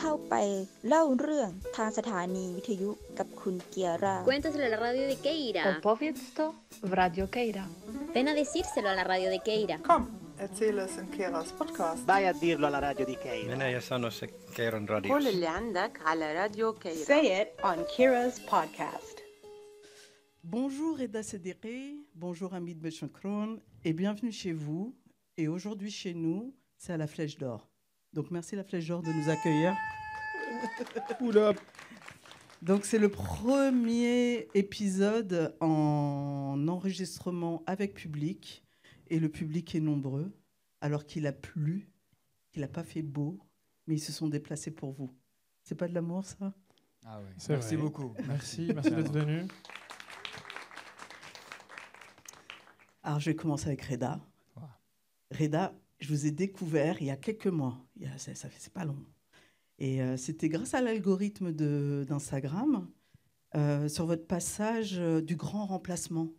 เข้าไปเล่าเรื่องทางสถานีวิทยุกับคุณเกียร่า Cuéntaselo a la radio de Keira. Opowiedz to w Radio Keira. Ven a decírselo a la radio de Keira. Komm, erzähl es in Keras podcast. Vai a dirlo alla radio di Keira. Mene ja sano se Keiran radios. قول اللي عندك على راديو كيرا. Say it on Kira's podcast. Bonjour Reda Sedere, bonjour Hamid Bechakron et bienvenue chez vous. Et aujourd'hui chez nous, c'est à la Flèche d'Or. Donc merci la Flèche d'Or de nous accueillir. Oula. Donc c'est le premier épisode en enregistrement avec public. Et le public est nombreux, alors qu'il a plu, qu'il n'a pas fait beau, mais ils se sont déplacés pour vous. C'est pas de l'amour ça ? Ah oui. Merci beaucoup. Merci d'être venu. Alors je vais commencer avec Reda. Wow. Reda, je vous ai découvert il y a quelques mois. C'est pas long. Et c'était grâce à l'algorithme d'Instagram sur votre passage du grand remplacement.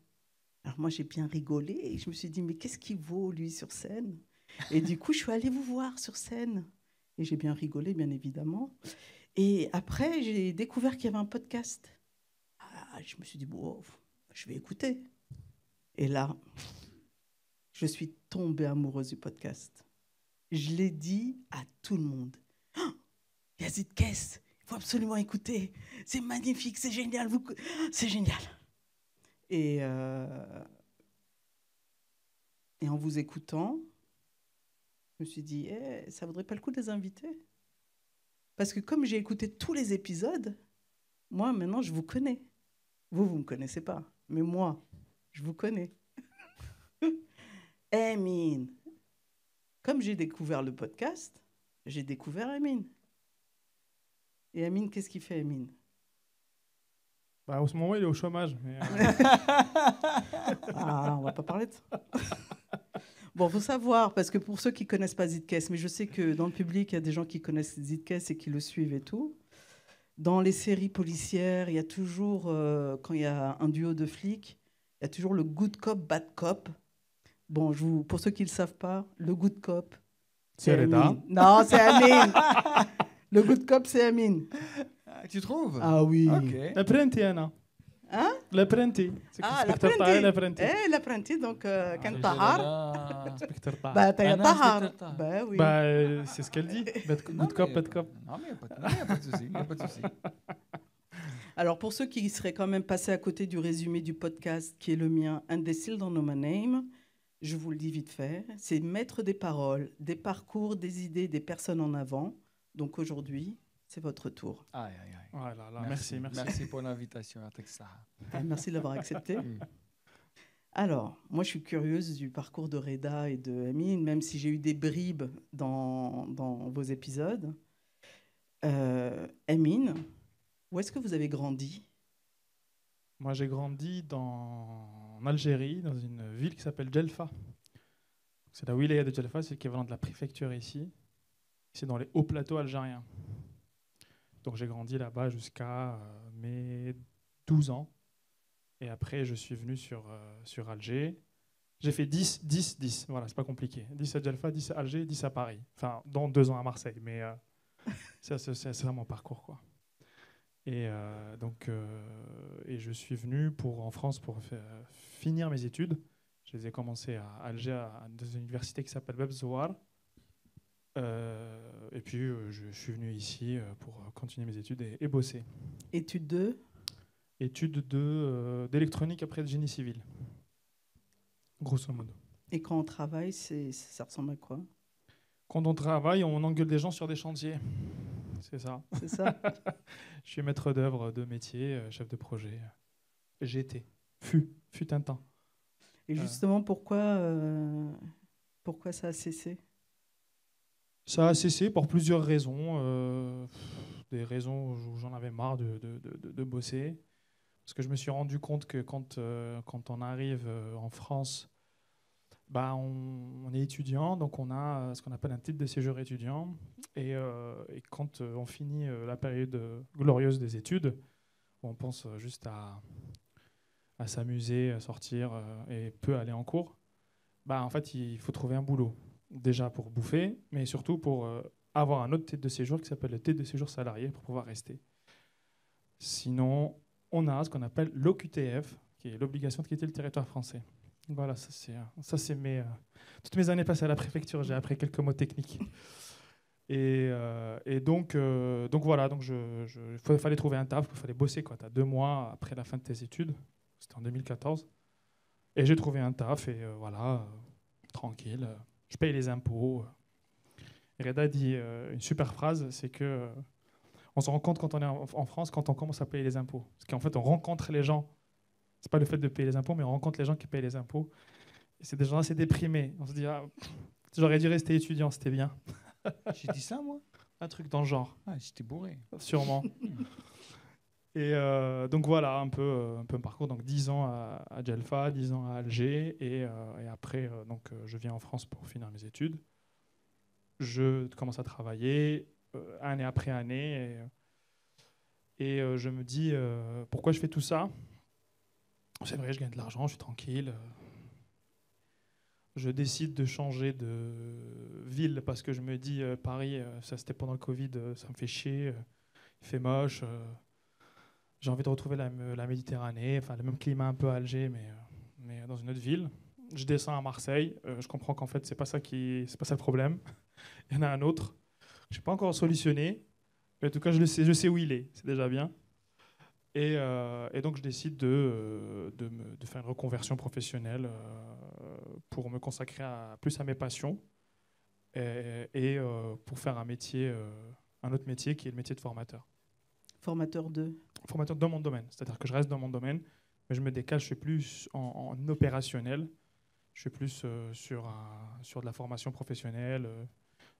Alors moi, j'ai bien rigolé et je me suis dit, mais qu'est-ce qu'il vaut, lui, sur scène ? Et du coup, je suis allée vous voir sur scène. Et j'ai bien rigolé, bien évidemment. Et après, j'ai découvert qu'il y avait un podcast. Je me suis dit, bon, je vais écouter. Et là, je suis tombée amoureuse du podcast. Je l'ai dit à tout le monde. Il y a Zidkes, il faut absolument écouter. C'est magnifique, c'est génial, c'est génial. Et en vous écoutant, je me suis dit, ça vaudrait pas le coup de les inviter. Parce que comme j'ai écouté tous les épisodes, moi, maintenant, je vous connais. Vous me connaissez pas. Mais moi, je vous connais. Amine. Comme j'ai découvert le podcast, j'ai découvert Amine. Et Amine, qu'est-ce qu'il fait, Amine ? En ce moment, il est au chômage. Mais on va pas parler de ça. Bon, faut savoir, parce que pour ceux qui connaissent pas Zidkes, mais je sais que dans le public, il y a des gens qui connaissent Zidkes et qui le suivent et tout. Dans les séries policières, il y a toujours, quand il y a un duo de flics, il y a toujours le good cop, bad cop. Bon, pour ceux qui ne le savent pas, le good cop, c'est Reda. Non, c'est Amine. Le good cop, c'est Amine. Tu trouves ? Ah oui. Ok. L'apprenti, Anna. Hein ? L'apprenti. L'apprenti. L'apprenti, donc, quand tahar. Inspecteur Tahar. Bah, t'as tahar. Bah, oui. C'est ce qu'elle dit. Good cop, bad cop. Non, mais il n'y a pas de souci. Alors, pour ceux qui seraient quand même passés à côté du résumé du podcast, qui est le mien, Indécile dans No My Name, je vous le dis vite fait, c'est mettre des paroles, des parcours, des idées, des personnes en avant. Donc aujourd'hui, c'est votre tour. Aïe. Oh là là, merci. Merci pour l'invitation à Texas. Merci de l'avoir accepté. Alors, moi, je suis curieuse du parcours de Reda et de Amine, même si j'ai eu des bribes dans vos épisodes. Amine, où est-ce que vous avez grandi ? Moi, j'ai grandi en Algérie, dans une ville qui s'appelle Djelfa. C'est la wilaya de Djelfa, c'est l'équivalent de la préfecture ici. C'est dans les hauts plateaux algériens. Donc j'ai grandi là-bas jusqu'à mes 12 ans. Et après, je suis venu sur Alger. J'ai fait 10. Voilà, c'est pas compliqué. 10 à Djelfa, 10 à Alger, 10 à Paris. Enfin, dans 2 ans à Marseille. Mais c'est ça mon parcours, quoi. Et je suis venu en France pour finir mes études. Je les ai commencées à Alger, dans une université qui s'appelle Bab Zouar. Et puis, je suis venu ici pour continuer mes études et bosser. Études de ? Études d'électronique après de génie civil, grosso modo. Et quand on travaille, ça ressemble à quoi ? Quand on travaille, on engueule des gens sur des chantiers. C'est ça. C'est ça. Je suis maître d'œuvre de métier, chef de projet. Fut un temps. Et justement, pourquoi ça a cessé ? Ça a cessé pour plusieurs raisons. Des raisons où j'en avais marre de bosser. Parce que je me suis rendu compte que quand on arrive en France, on est étudiant, donc on a ce qu'on appelle un titre de séjour étudiant. Et quand on finit la période glorieuse des études, on pense juste à s'amuser, à sortir et peu aller en cours. En fait, il faut trouver un boulot. Déjà pour bouffer, mais surtout pour avoir un autre titre de séjour qui s'appelle le titre de séjour salarié pour pouvoir rester. Sinon, on a ce qu'on appelle l'OQTF, qui est l'obligation de quitter le territoire français. Voilà, ça c'est toutes mes années passées à la préfecture, j'ai appris quelques mots techniques. Et donc voilà, il fallait trouver un taf, il fallait bosser. Tu as 2 mois après la fin de tes études, c'était en 2014. Et j'ai trouvé un taf et voilà, tranquille, je paye les impôts. Et Reda dit une super phrase, c'est que on se rend compte quand on est en France, quand on commence à payer les impôts. Parce qu'en fait, on rencontre les gens. C'est pas le fait de payer les impôts, mais on rencontre les gens qui payent les impôts. Et c'est des gens assez déprimés. On se dit, j'aurais dû rester étudiant, c'était bien. J'ai dit ça, moi? Un truc dans le genre. Ah, j'étais bourré. Sûrement. Et donc voilà, un peu un parcours. Donc 10 ans à Djelfa, 10 ans à Alger. Et après, je viens en France pour finir mes études. Je commence à travailler année après année. Et je me dis, pourquoi je fais tout ça? C'est vrai, je gagne de l'argent, je suis tranquille. Je décide de changer de ville parce que je me dis, Paris, ça c'était pendant le Covid, ça me fait chier, il fait moche. J'ai envie de retrouver la Méditerranée, enfin le même climat un peu à Alger, mais dans une autre ville. Je descends à Marseille, je comprends qu'en fait c'est pas ça le problème. Il y en a un autre que je n'ai pas encore solutionné, mais en tout cas je sais où il est, c'est déjà bien. Et donc je décide de faire une reconversion professionnelle pour me consacrer plus à mes passions et pour faire un autre métier qui est le métier de formateur. Formateur de? Formateur dans mon domaine, c'est-à-dire que je reste dans mon domaine, mais je me décale, je suis plus en opérationnel, je suis plus sur de la formation professionnelle,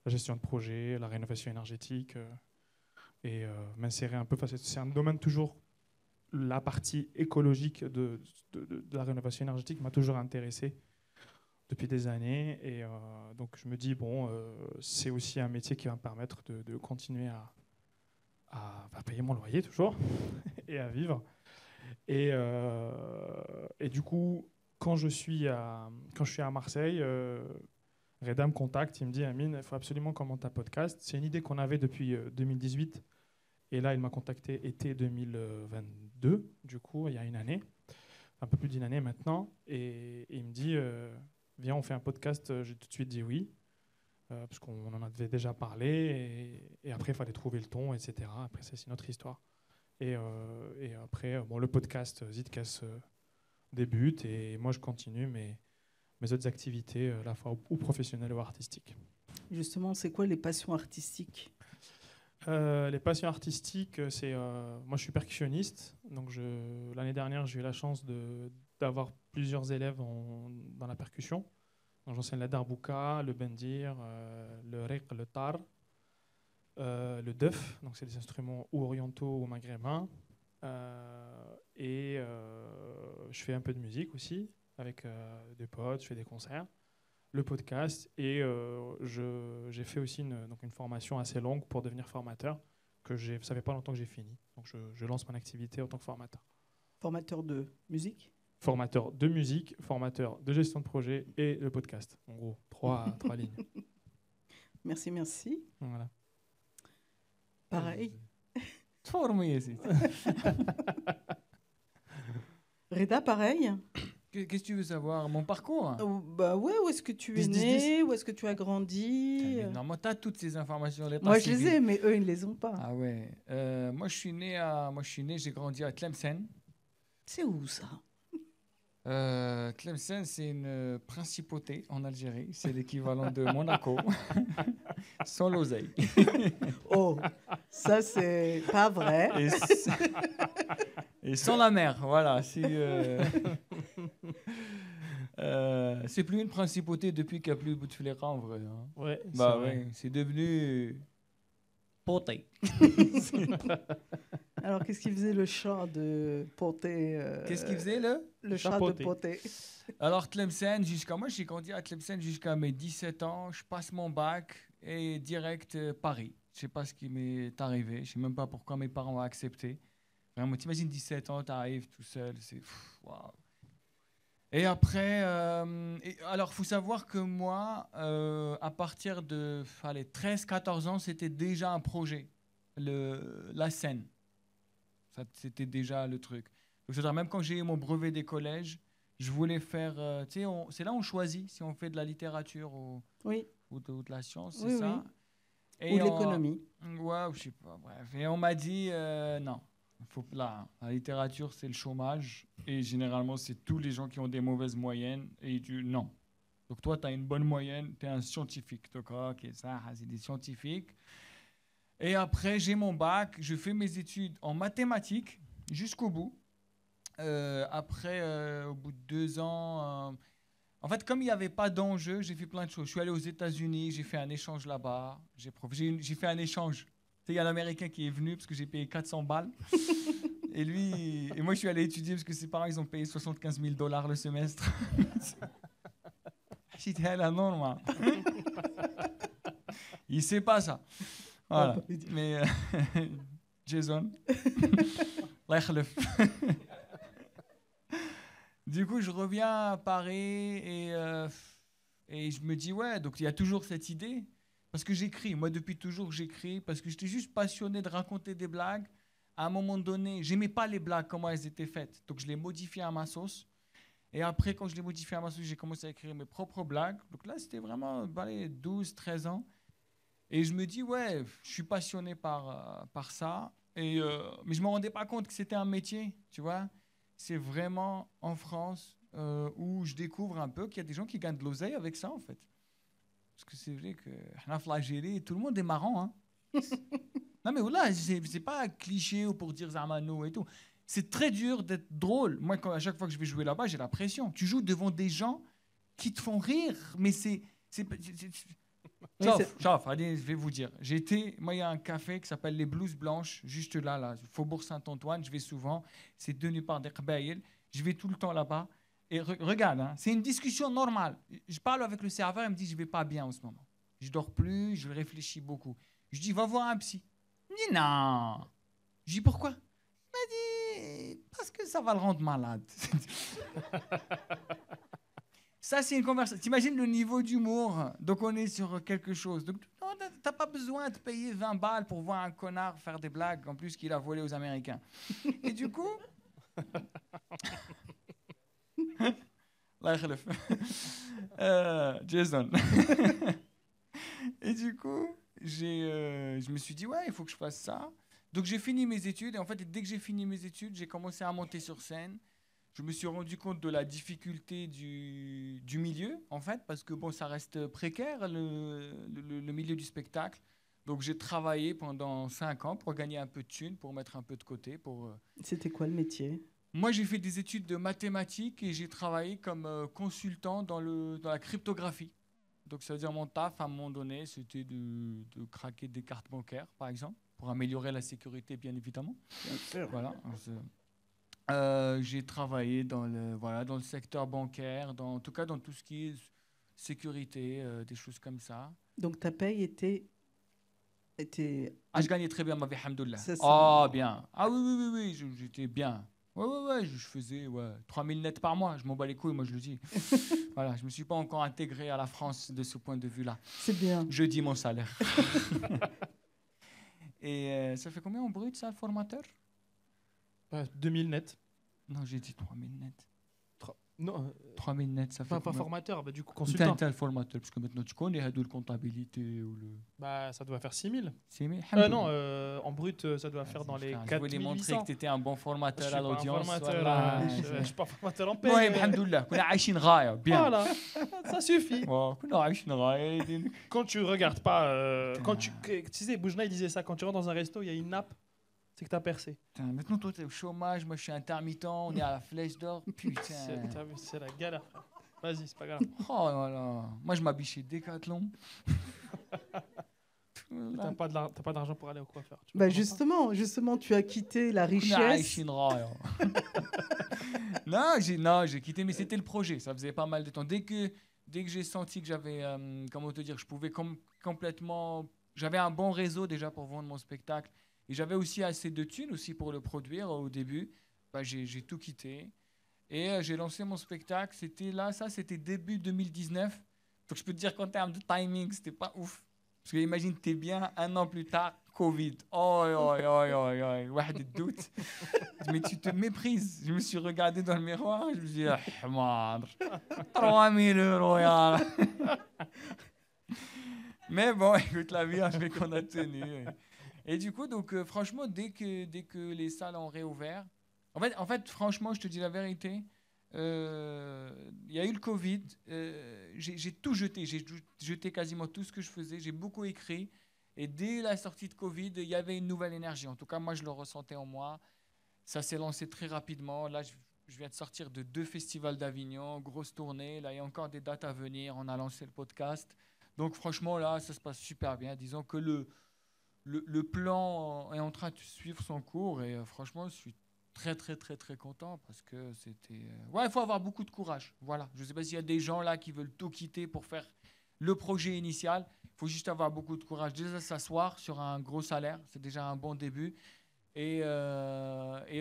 la gestion de projet, la rénovation énergétique, et m'insérer un peu, c'est un domaine toujours. La partie écologique de la rénovation énergétique m'a toujours intéressé depuis des années. Et donc, je me dis, c'est aussi un métier qui va me permettre de continuer à payer mon loyer toujours et à vivre. Et du coup, quand je suis à Marseille, Reda me contacte, il me dit, Amine, il faut absolument qu'on monte un podcast. C'est une idée qu'on avait depuis 2018. Et là, il m'a contacté été 2022, du coup, il y a une année, un peu plus d'une année maintenant. Et il me dit, viens, on fait un podcast. J'ai tout de suite dit oui, parce qu'on en avait déjà parlé. Et après, il fallait trouver le ton, etc. Après, c'est une autre histoire. Et après, le podcast Zidcast débute. Et moi, je continue mes autres activités, à la fois ou professionnelles ou artistiques. Justement, c'est quoi les passions artistiques? Les passions artistiques, moi je suis percussionniste, donc l'année dernière j'ai eu la chance d'avoir plusieurs élèves dans la percussion. Donc j'enseigne la darbouka, le bendir, le riq, le tar, le def, donc c'est des instruments ou orientaux ou maghrébins, et je fais un peu de musique aussi avec des potes, je fais des concerts. Le podcast et j'ai fait aussi une formation assez longue pour devenir formateur ça fait pas longtemps que j'ai fini, donc je lance mon activité en tant que formateur. Formateur de musique? Formateur de musique, formateur de gestion de projet et le podcast, en gros 3 lignes. Merci. Voilà. Pareil. Formé. Reda, pareil. Qu'est-ce que tu veux savoir? Mon parcours? Bah ouais, où est-ce que tu es né? Où est-ce que tu as grandi? Normalement, tu as toutes ces informations. Moi, je les ai, mais eux, ils ne les ont pas. Ah ouais. Moi, je suis né, j'ai grandi à Tlemcen. C'est où ça? Tlemcen, c'est une principauté en Algérie. C'est l'équivalent de Monaco, sans l'oseille. Oh, ça, c'est pas vrai. Et sans la mer, voilà. C'est plus une principauté depuis qu'il n'y a plus Bouteflika en vrai. Hein. Ouais, c'est devenu Poté. Alors, qu'est-ce qu'il faisait le chat de Poté? Qu'est-ce qu'il faisait le chat de Poté? Alors, Tlemcen, moi j'ai grandi à Tlemcen jusqu'à mes 17 ans. Je passe mon bac et direct Paris. Je ne sais pas ce qui m'est arrivé. Je ne sais même pas pourquoi mes parents ont accepté. Vraiment, t'imagines 17 ans, t'arrives tout seul, c'est waouh. Et après, alors, faut savoir que moi, à partir de 13-14 ans, c'était déjà un projet, la scène. Ça, c'était déjà le truc. Donc, c'est-à-dire, même quand j'ai eu mon brevet des collèges, je voulais faire... tu sais, c'est là où on choisit si on fait de la littérature ou de la science, c'est ça. Ou de l'économie. Ouais, je sais pas, bref. Et on m'a dit, non. La littérature, c'est le chômage. Et généralement, c'est tous les gens qui ont des mauvaises moyennes. Et non. Donc, toi, tu as une bonne moyenne, tu es un scientifique. Donc, ok, ça, c'est des scientifiques. Et après, j'ai mon bac. Je fais mes études en mathématiques jusqu'au bout. Après, au bout de 2 ans... en fait, comme il n'y avait pas d'enjeu, j'ai fait plein de choses. Je suis allé aux États-Unis, j'ai fait un échange là-bas. J'ai fait un échange. Il y a un Américain qui est venu parce que j'ai payé 400 balles. Et moi, je suis allé étudier parce que ses parents, ils ont payé $75,000 le semestre. J'étais la norme. Il ne sait pas ça. Voilà. Mais Jason, Allah yakhlif. Du coup, je reviens à Paris et je me dis, ouais, donc il y a toujours cette idée. Parce que j'écris. Moi, depuis toujours, j'écris. Parce que j'étais juste passionné de raconter des blagues. À un moment donné, j'aimais pas les blagues, comment elles étaient faites. Donc, je les modifiais à ma sauce. Et après, quand je les modifiais à ma sauce, j'ai commencé à écrire mes propres blagues. Donc là, c'était vraiment 12, 13 ans. Et je me dis, ouais, je suis passionné par ça. Mais je ne me rendais pas compte que c'était un métier, tu vois. C'est vraiment en France où je découvre un peu qu'il y a des gens qui gagnent de l'oseille avec ça, en fait. Parce que c'est vrai que l'Algérie, tout le monde est marrant. Hein. Non, mais voilà, c'est pas un cliché ou pour dire Zamano et tout. C'est très dur d'être drôle. Moi, à chaque fois que je vais jouer là-bas, j'ai la pression. Tu joues devant des gens qui te font rire, mais c'est Chauf, allez, je vais vous dire. Moi, il y a un café qui s'appelle Les Blouses Blanches, juste là, Faubourg Saint-Antoine. Je vais souvent. C'est tenu par des Kbaïl. Je vais tout le temps là-bas. Et regarde, hein, c'est une discussion normale. Je parle avec le serveur, il me dit, je ne vais pas bien en ce moment. Je dors plus, je réfléchis beaucoup. Je dis, va voir un psy. Il me dit, non. Je dis, pourquoi? Il m'a dit, parce que ça va le rendre malade. Ça, c'est une conversation. T'imagines le niveau d'humour. Donc, on est sur quelque chose. Donc, t'as pas besoin de payer 20 balles pour voir un connard faire des blagues, en plus qu'il a volé aux Américains. Et du coup... Jason. Et du coup, je me suis dit, ouais, il faut que je fasse ça. Donc, j'ai fini mes études. Et en fait, dès que j'ai fini mes études, j'ai commencé à monter sur scène. Je me suis rendu compte de la difficulté du milieu, en fait, parce que bon, ça reste précaire, le milieu du spectacle. Donc, j'ai travaillé pendant 5 ans pour gagner un peu de thunes, pour mettre un peu de côté. C'était quoi le métier? Moi, j'ai fait des études de mathématiques et j'ai travaillé comme consultant dans la cryptographie. Donc, ça veut dire mon taf, à un moment donné, c'était de craquer des cartes bancaires, par exemple, pour améliorer la sécurité, bien évidemment. Bien sûr. Voilà. J'ai travaillé dans le secteur bancaire, en tout cas dans tout ce qui est sécurité, des choses comme ça. Donc ta paye était... je gagnais très bien ma vie, alhamdoulilah. Bien. Ah oui, j'étais bien. Ouais, je faisais 3000 nets par mois. Je m'en bats les couilles, moi je le dis. Voilà, je me suis pas encore intégré à la France de ce point de vue-là. C'est bien. Je dis mon salaire. Et ça fait combien en brut, ça, le formateur? 2000 nets. Non, j'ai dit 3000 nets. Non, 3000 nets, ça fait pas combien? formateur, du coup consultant. T'as le formateur, parce que maintenant tu connais la comptabilité ou le... Ça doit faire 6000. 6000 non, en brut, ça doit faire dans les 4800. Je voulais montrer que tu étais un bon formateur à l'audience. Je ne suis pas formateur en paix. Oui, alhamdoulilah, on a aïchin raya, bien. Voilà, ça suffit. On a aïchin raya. Quand tu regardes pas... tu sais, Boujna, il disait ça, quand tu rentres dans un resto, il y a une nappe, c'est que tu as percé. Putain, maintenant, toi, tu es au chômage, moi, je suis intermittent, on est à la Flèche d'Or. Putain. C'est la galère, frère. Vas-y, c'est pas grave. Oh là là. Moi, je m'habille chez Decathlon. T'as pas d'argent pour aller au coiffeur. Justement, tu as quitté la richesse. Non, j'ai quitté, mais c'était le projet. Ça faisait pas mal de temps. Dès que j'ai senti que j'avais, je pouvais complètement... J'avais un bon réseau déjà pour vendre mon spectacle. Et j'avais aussi assez de thunes aussi pour le produire au début. J'ai tout quitté. Et j'ai lancé mon spectacle. C'était début 2019. Donc je peux te dire qu'en termes de timing, c'était pas ouf. Parce que imagine, t'es bien 1 an plus tard, Covid. Ouais, doute. Mais tu te méprises. Je me suis regardé dans le miroir. Je me suis dit, ah, madre. 3000 €, ya. Mais bon, écoute, la vie a fait qu'on a tenu. Et du coup, donc, franchement, dès que les salles ont réouvert, en fait, franchement, je te dis la vérité, il y a eu le Covid, j'ai tout jeté, j'ai jeté quasiment tout ce que je faisais, j'ai beaucoup écrit, et dès la sortie de Covid, il y avait une nouvelle énergie. En tout cas, moi, je le ressentais en moi. Ça s'est lancé très rapidement. Là, je viens de sortir de 2 festivals d'Avignon, grosse tournée. Là, il y a encore des dates à venir. On a lancé le podcast. Donc, franchement, là, ça se passe super bien. Disons que le plan est en train de suivre son cours, et franchement, je suis très, très, très, très content parce que c'était... Ouais, il faut avoir beaucoup de courage. Voilà. Je ne sais pas s'il y a des gens là qui veulent tout quitter pour faire le projet initial. Il faut juste avoir beaucoup de courage. Déjà, s'asseoir sur un gros salaire, c'est déjà un bon début. Et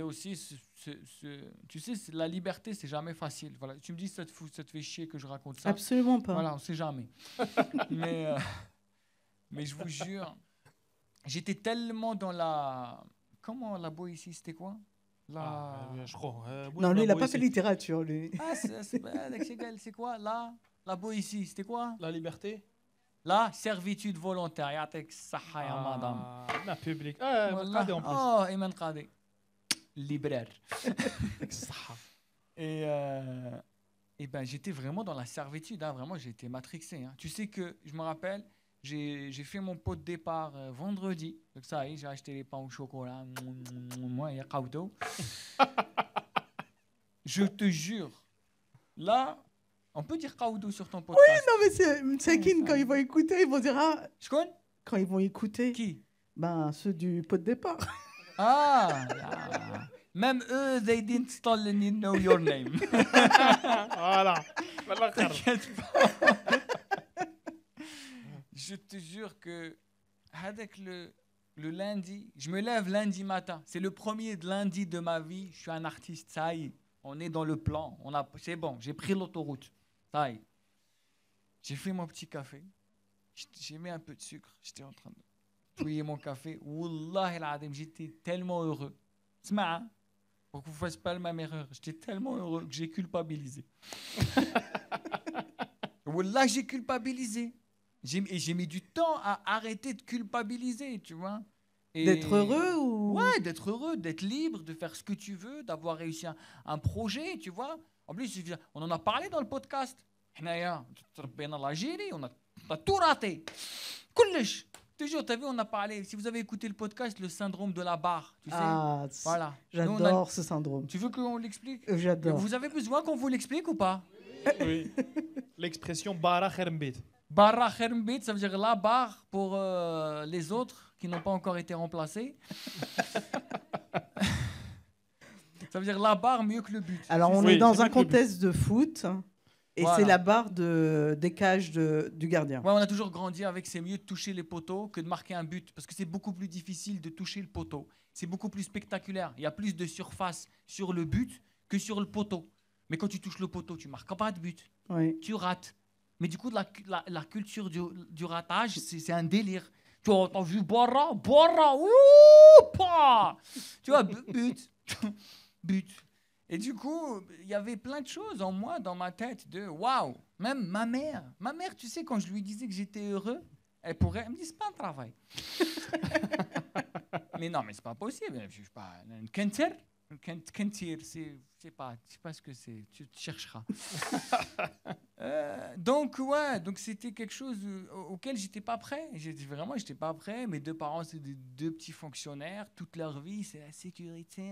aussi, tu sais, la liberté, c'est jamais facile. Voilà. Tu me dis, ça te fait chier que je raconte ça. Absolument pas. Voilà, on ne sait jamais. mais je vous jure, j'étais tellement dans la... Comment la Boétie, c'était quoi? je crois. Non, lui, il n'a pas fait littérature, lui. Ah, c'est quoi? La Boétie, c'était quoi? La liberté. La servitude volontaire. Yatek saha ya madame. La public. Qadi en plus. Oh, Iman Qadi. Libraire. Et ben, j'étais vraiment dans la servitude. Hein. Vraiment, j'ai été matrixé. Hein. Tu sais que, je me rappelle, j'ai fait mon pot de départ vendredi. Donc ça y est, j'ai acheté les pains au chocolat. Moi, il y a Kaudo. Je te jure. Là, on peut dire Kaudo sur ton podcast. Oui, non, mais c'est qui, quand ils vont écouter, ils vont dire... Ah, je connais. Quand ils vont écouter... Qui? Ben, ceux du pot de départ. Ah, même eux, they didn't still know your name. Voilà. T'inquiète pas. Je te jure que avec le lundi, je me lève lundi matin. C'est le premier lundi de ma vie. Je suis un artiste. Ça y est, on est dans le plan. C'est bon, j'ai pris l'autoroute. Ça y est. J'ai fait mon petit café. J'ai mis un peu de sucre. J'étais en train de touiller mon café. Wallahi al-adim, j'étais tellement heureux. Sma', pour que vous ne fassiez pas la même erreur. J'étais tellement heureux que j'ai culpabilisé. Wallah, j'ai culpabilisé. J'ai mis du temps à arrêter de culpabiliser, tu vois. D'être heureux ou... Ouais, d'être heureux, d'être libre, de faire ce que tu veux, d'avoir réussi un projet, tu vois. En plus, on en a parlé dans le podcast. On a tout raté. Koulish. Toujours, tu as vu, on a parlé. Si vous avez écouté le podcast, le syndrome de la barre, tu sais. Ah, voilà. J'adore ce syndrome. Tu veux qu'on l'explique? J'adore. Vous avez besoin qu'on vous l'explique ou pas? Oui. L'expression bara khermbit. Barra khermbit, ça veut dire la barre pour les autres qui n'ont pas encore été remplacés. Ça veut dire la barre mieux que le but. Alors, on est dans un contexte de foot. Et voilà. C'est la barre des cages du gardien. Ouais, on a toujours grandi avec c'est mieux de toucher les poteaux que de marquer un but. Parce que c'est beaucoup plus difficile de toucher le poteau. C'est beaucoup plus spectaculaire. Il y a plus de surface sur le but que sur le poteau. Mais quand tu touches le poteau, tu marques pas de but. Oui. Tu rates. Mais du coup, la culture du ratage, c'est un délire. Tu vois, t'as vu Bora, ouh, pa. Tu vois, but. But. Et du coup, il y avait plein de choses en moi, dans ma tête, de waouh. Même ma mère, tu sais, quand je lui disais que j'étais heureux, elle me dit, c'est pas un travail. Mais non, mais c'est pas possible. Je suis pas un cancer. C'est pas ce que c'est. Tu chercheras. Donc c'était quelque chose auquel j'étais pas prêt. J'étais pas prêt. Mes deux parents, c'est deux petits fonctionnaires. Toute leur vie, c'est la sécurité.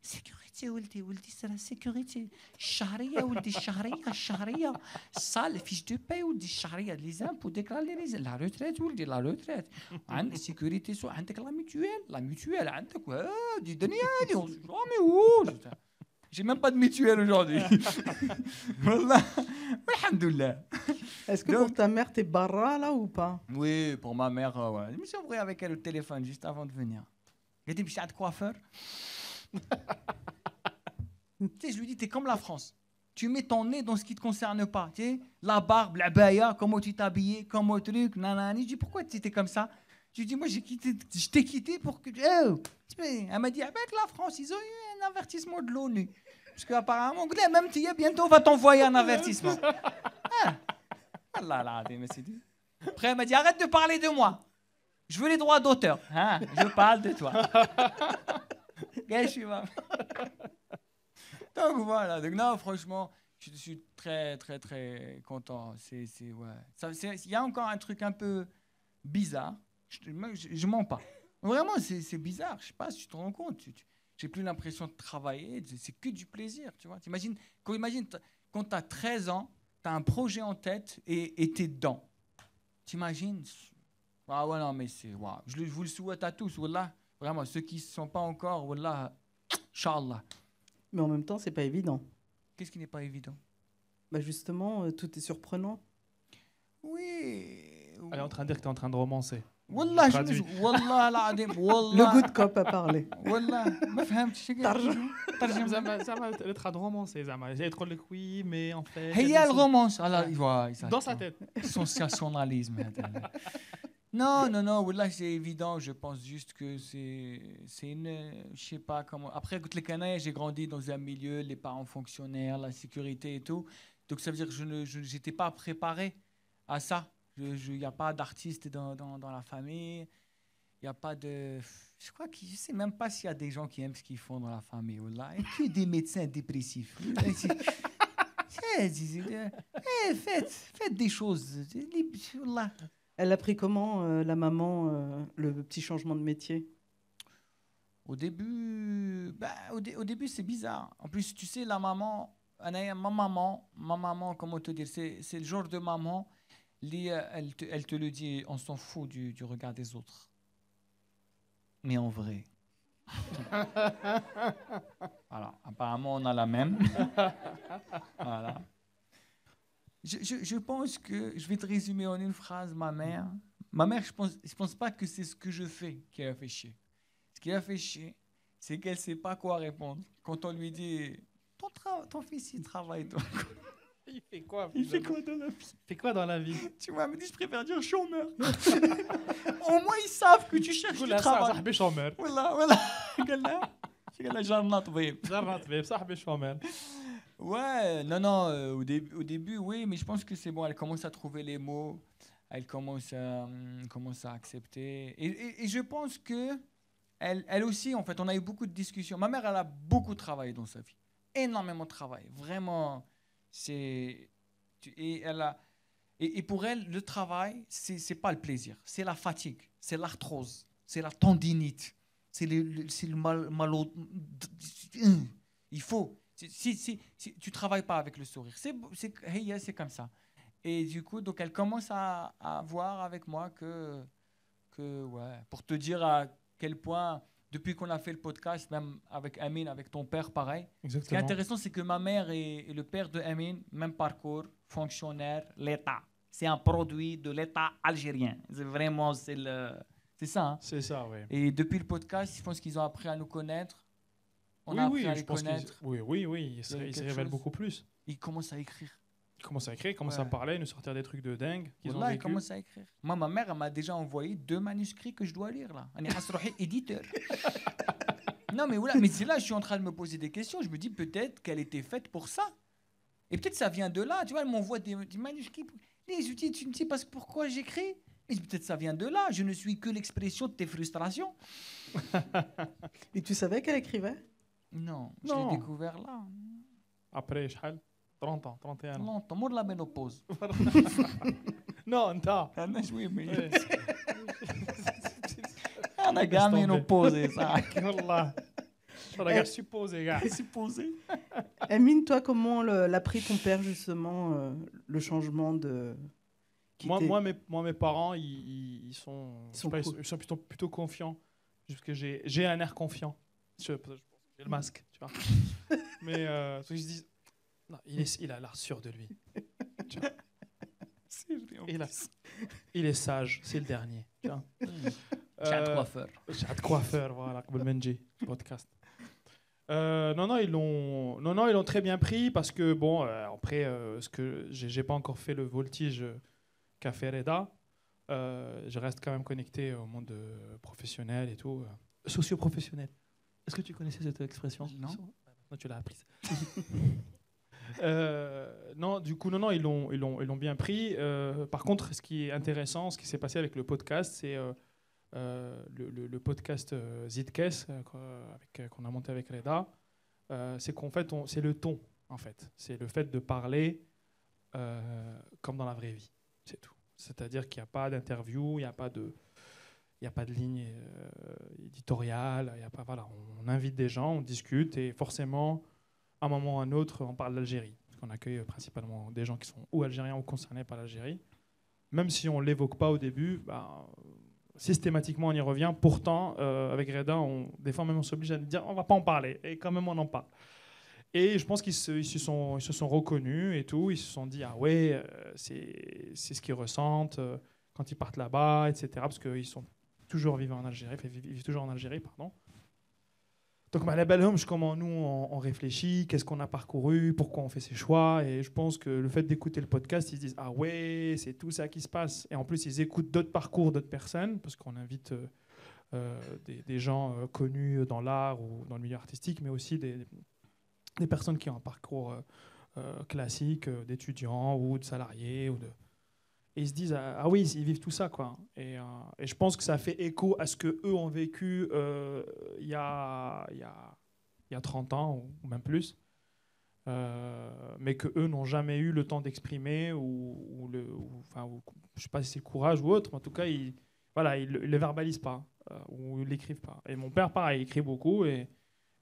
Sécurité, ولدي c'est la sécurité. الشهرية ولدي الشهرية. Ça, les fiches de paie ولدي الشهرية. Les impôts, déclarer la retraite ولدي la retraite. عندك sécurité, soit عندك la mutuelle عندك دي دنيا دي jamais où. J'ai même pas de mutuelle aujourd'hui. Wallah. Alhamdoulilah. Est-ce que pour ta mère, t'es barra là ou pas? Oui, pour ma mère, ouais. Je me suis envoyé avec elle au téléphone juste avant de venir. Elle dit, je suis un coiffeur. Tu sais, je lui dis, t'es comme la France. Tu mets ton nez dans ce qui ne te concerne pas. Tu sais, la barbe, la baya, comment tu t'habillais, comment truc, nanani. Je dis, pourquoi tu étais comme ça? Je lui dis, moi, je t'ai quitté pour que... Oh. Elle m'a dit, avec la France, ils ont eu un avertissement de l'ONU. Parce qu'apparemment, même Tia, bientôt, va t'envoyer un avertissement. Ah là là, mais c'est dit. Après, elle m'a dit, arrête de parler de moi. Je veux les droits d'auteur. Hein, je parle de toi. Donc voilà. Donc non, franchement, je suis très, très, très content. Ouais. Il y a encore un truc un peu bizarre. Je mens pas. Vraiment, c'est bizarre. Je sais pas si tu te rends compte. J'ai plus l'impression de travailler. C'est que du plaisir, tu vois. Imagine quand tu as 13 ans, tu as un projet en tête et tu es dedans. T'imagines? Ah ouais, non, mais c'est... Wow. Je vous le souhaite à tous, wallah. Vraiment, ceux qui ne sont pas encore, wallah, Inch'Allah. Mais en même temps, c'est pas évident. Qu'est-ce qui n'est pas évident? Bah justement, tout est surprenant. Oui. Elle est en train de dire que tu es en train de romancer. Wallah, wallah, le good cop a parlé. Wallah, ما فهمت شو ترجم زعما elle est en train de romancer زعما جاي تقول لك oui mais en fait هي الرومانس dans sa tête. Sensationnalisme. Non, wallah, c'est évident. Je pense juste que c'est une... Je sais pas comment... Après, écoute, les Canaries, j'ai grandi dans un milieu, les parents fonctionnaires, la sécurité et tout. Donc, ça veut dire que je n'étais pas préparé à ça. Il n'y a pas d'artistes dans la famille. Il n'y a pas de... Je ne sais même pas s'il y a des gens qui aiment ce qu'ils font dans la famille. Wallah. Et que des médecins dépressifs. Faites des choses. Wallah. Elle a pris comment, la maman, le petit changement de métier? Au début, au début c'est bizarre. En plus, tu sais, ma maman, comment te dire, c'est le genre de maman, elle te le dit, on s'en fout du regard des autres. Mais en vrai. Voilà, apparemment on a la même. Voilà. Je pense que je vais te résumer en une phrase. Ma mère, je pense pas que c'est ce que je fais qui a fait chier. Ce qui a fait chier, c'est qu'elle sait pas quoi répondre quand on lui dit ton fils il travaille toi. Il fait quoi? Il fait quoi dans la vie? Il fait quoi dans la vie? Tu vois, elle me dit je préfère dire chômeur. Au moins ils savent que tu cherches du travail. صاحبي شومر. Voilà. قال لها جارنا طبيب. جارنا طبيب صاحبي شومر. Ouais, non, au début, oui, mais je pense que c'est bon, elle commence à trouver les mots, elle commence à accepter. Et je pense que elle aussi, en fait, on a eu beaucoup de discussions. Ma mère, elle a beaucoup travaillé dans sa vie, énormément de travail, vraiment. Et pour elle, le travail, c'est pas le plaisir, c'est la fatigue, c'est l'arthrose, c'est la tendinite, c'est le mal. Il faut. Si tu travailles pas avec le sourire, c'est comme ça. Et du coup, donc elle commence à voir avec moi que ouais, pour te dire à quel point, depuis qu'on a fait le podcast, même avec Amin, avec ton père, pareil. Exactement. Ce qui est intéressant, c'est que ma mère et le père de Amin, même parcours, fonctionnaire, l'État. C'est un produit de l'État algérien. C'est vraiment, c'est ça. Hein. C'est ça, oui. Et depuis le podcast, je pense qu'ils ont appris à nous connaître. On a appris à les connaître. Oui, ils se révèlent beaucoup plus. Ils commencent à écrire. Ils commencent à écrire, ils commencent à parler, nous sortir des trucs de dingue qu'ils ont Ils vécu. commencent à écrire. Moi, ma mère, elle m'a déjà envoyé 2 manuscrits que je dois lire, là. On est éditeur. Non, mais voilà, mais c'est là, je suis en train de me poser des questions. Je me dis peut-être qu'elle était faite pour ça. Et peut-être ça vient de là. Tu vois, elle m'envoie des manuscrits. Et je dis, tu me dis parce que pourquoi j'écris? Et peut-être ça vient de là. Je ne suis que l'expression de tes frustrations. Et tu savais qu'elle écrivait? Non, je l'ai découvert là. Après, 30 ans, 31 ans. Non, mort de la ménopause. Non, t'as. Oui, mais... On a gagné ménopause, ça. Wallah. On a supposé, gars. Supposé. Amine, toi, comment l'a pris ton père, justement, le changement de... Moi, mes parents, ils sont plutôt confiants. Juste que j'ai un air confiant. J'ai le masque, tu vois. Mais ils se disent, non, il a l'air sûr de lui. Tu vois. Il est sage, c'est le dernier. Tu vois. Chat coiffeur. Chat coiffeur, voilà, قبل ما نجي podcast. Non, ils l'ont très bien pris parce que bon, après, ce que j'ai pas encore fait le voltige qu'a fait Reda. Je reste quand même connecté au monde professionnel et tout, socio-professionnel. Est-ce que tu connaissais cette expression? Non. Non, tu l'as apprise. Non, du coup, non, ils l'ont bien pris. Par contre, ce qui est intéressant, ce qui s'est passé avec le podcast, c'est le podcast Zidkes qu'on a monté avec Reda. C'est qu'en fait, c'est le ton, en fait. C'est le fait de parler comme dans la vraie vie. C'est tout. C'est-à-dire qu'il n'y a pas d'interview, il n'y a pas de ligne éditoriale. Il y a pas, voilà, on invite des gens, on discute et forcément, à un moment ou à un autre, on parle d'Algérie. Parce qu'on accueille principalement des gens qui sont ou algériens ou concernés par l'Algérie. Même si on ne l'évoque pas au début, systématiquement on y revient. Pourtant, avec Reda, des fois même on s'oblige à dire on ne va pas en parler. Et quand même on en parle. Et je pense qu'ils se sont reconnus et tout. Ils se sont dit, ah ouais, c'est ce qu'ils ressentent quand ils partent là-bas, etc. Parce qu'ils sont toujours vivants en Algérie, ils vivent toujours en Algérie, pardon. Donc, la belle homme, comment nous, on réfléchit, qu'est-ce qu'on a parcouru, pourquoi on fait ces choix. Et je pense que le fait d'écouter le podcast, ils se disent, ah ouais, c'est tout ça qui se passe. Et en plus, ils écoutent d'autres parcours, d'autres personnes, parce qu'on invite des gens connus dans l'art ou dans le milieu artistique, mais aussi des personnes qui ont un parcours classique, d'étudiants ou de salariés. Et ils se disent, ah oui, ils vivent tout ça, quoi. Et je pense que ça fait écho à ce qu'eux ont vécu il y a 30 ans, ou même plus, mais qu'eux n'ont jamais eu le temps d'exprimer, ou je ne sais pas si c'est le courage ou autre, mais en tout cas, ils ne le verbalisent pas, ou ils ne l'écrivent pas. Et mon père, pareil, il écrit beaucoup, et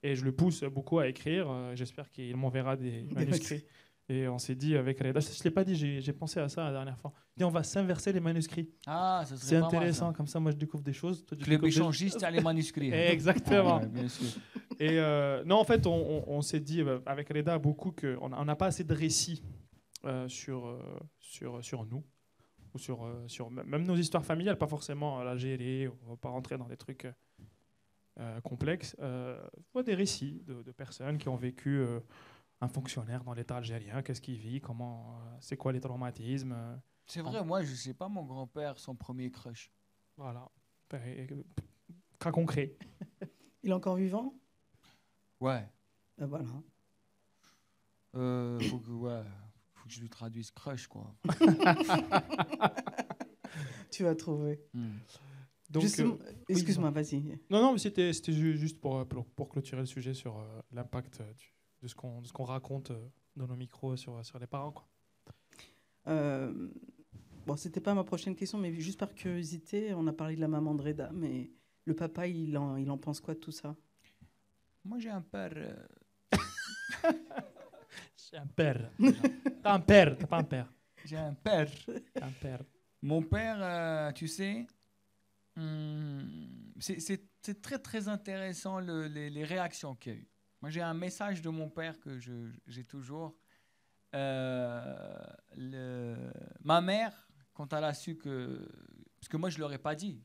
je le pousse beaucoup à écrire. J'espère qu'il m'enverra des manuscrits. Et on s'est dit avec Reda, je ne l'ai pas dit, j'ai pensé à ça la dernière fois. Et on va s'inverser les manuscrits. Ah, ça serait c'est pas intéressant, mal, ça. comme ça moi je découvre des choses. Club échangiste à les manuscrits. Exactement. Ouais, bien sûr. Et non, en fait, on s'est dit avec Reda beaucoup qu'on n'a pas assez de récits sur nous, ou sur même nos histoires familiales, pas forcément l'Algérie, on ne va pas rentrer dans des trucs complexes. Des récits de personnes qui ont vécu un fonctionnaire dans l'État algérien, qu'est-ce qu'il vit, c'est quoi les traumatismes. C'est vrai, moi, je sais pas, mon grand-père, son premier crush. Voilà. Cas concret. Il est encore vivant? Ouais. Voilà. Faut que je lui traduise crush, quoi. Tu vas trouver. Donc, excuse-moi, vas-y. Non, mais c'était juste pour clôturer le sujet sur l'impact de ce qu'on raconte dans nos micros sur les parents, quoi. Bon, c'était pas ma prochaine question, mais juste par curiosité, on a parlé de la maman de Reda, mais le papa, il en pense quoi de tout ça? Moi, j'ai un père... J'ai un père. T'as un père, t'as pas un père. J'ai un père. Un père. Mon père, tu sais, c'est très, très intéressant les réactions qu'il y a eu. Moi, j'ai un message de mon père que j'ai toujours. Ma mère, quand elle a su que... Parce que moi, je ne leur ai pas dit.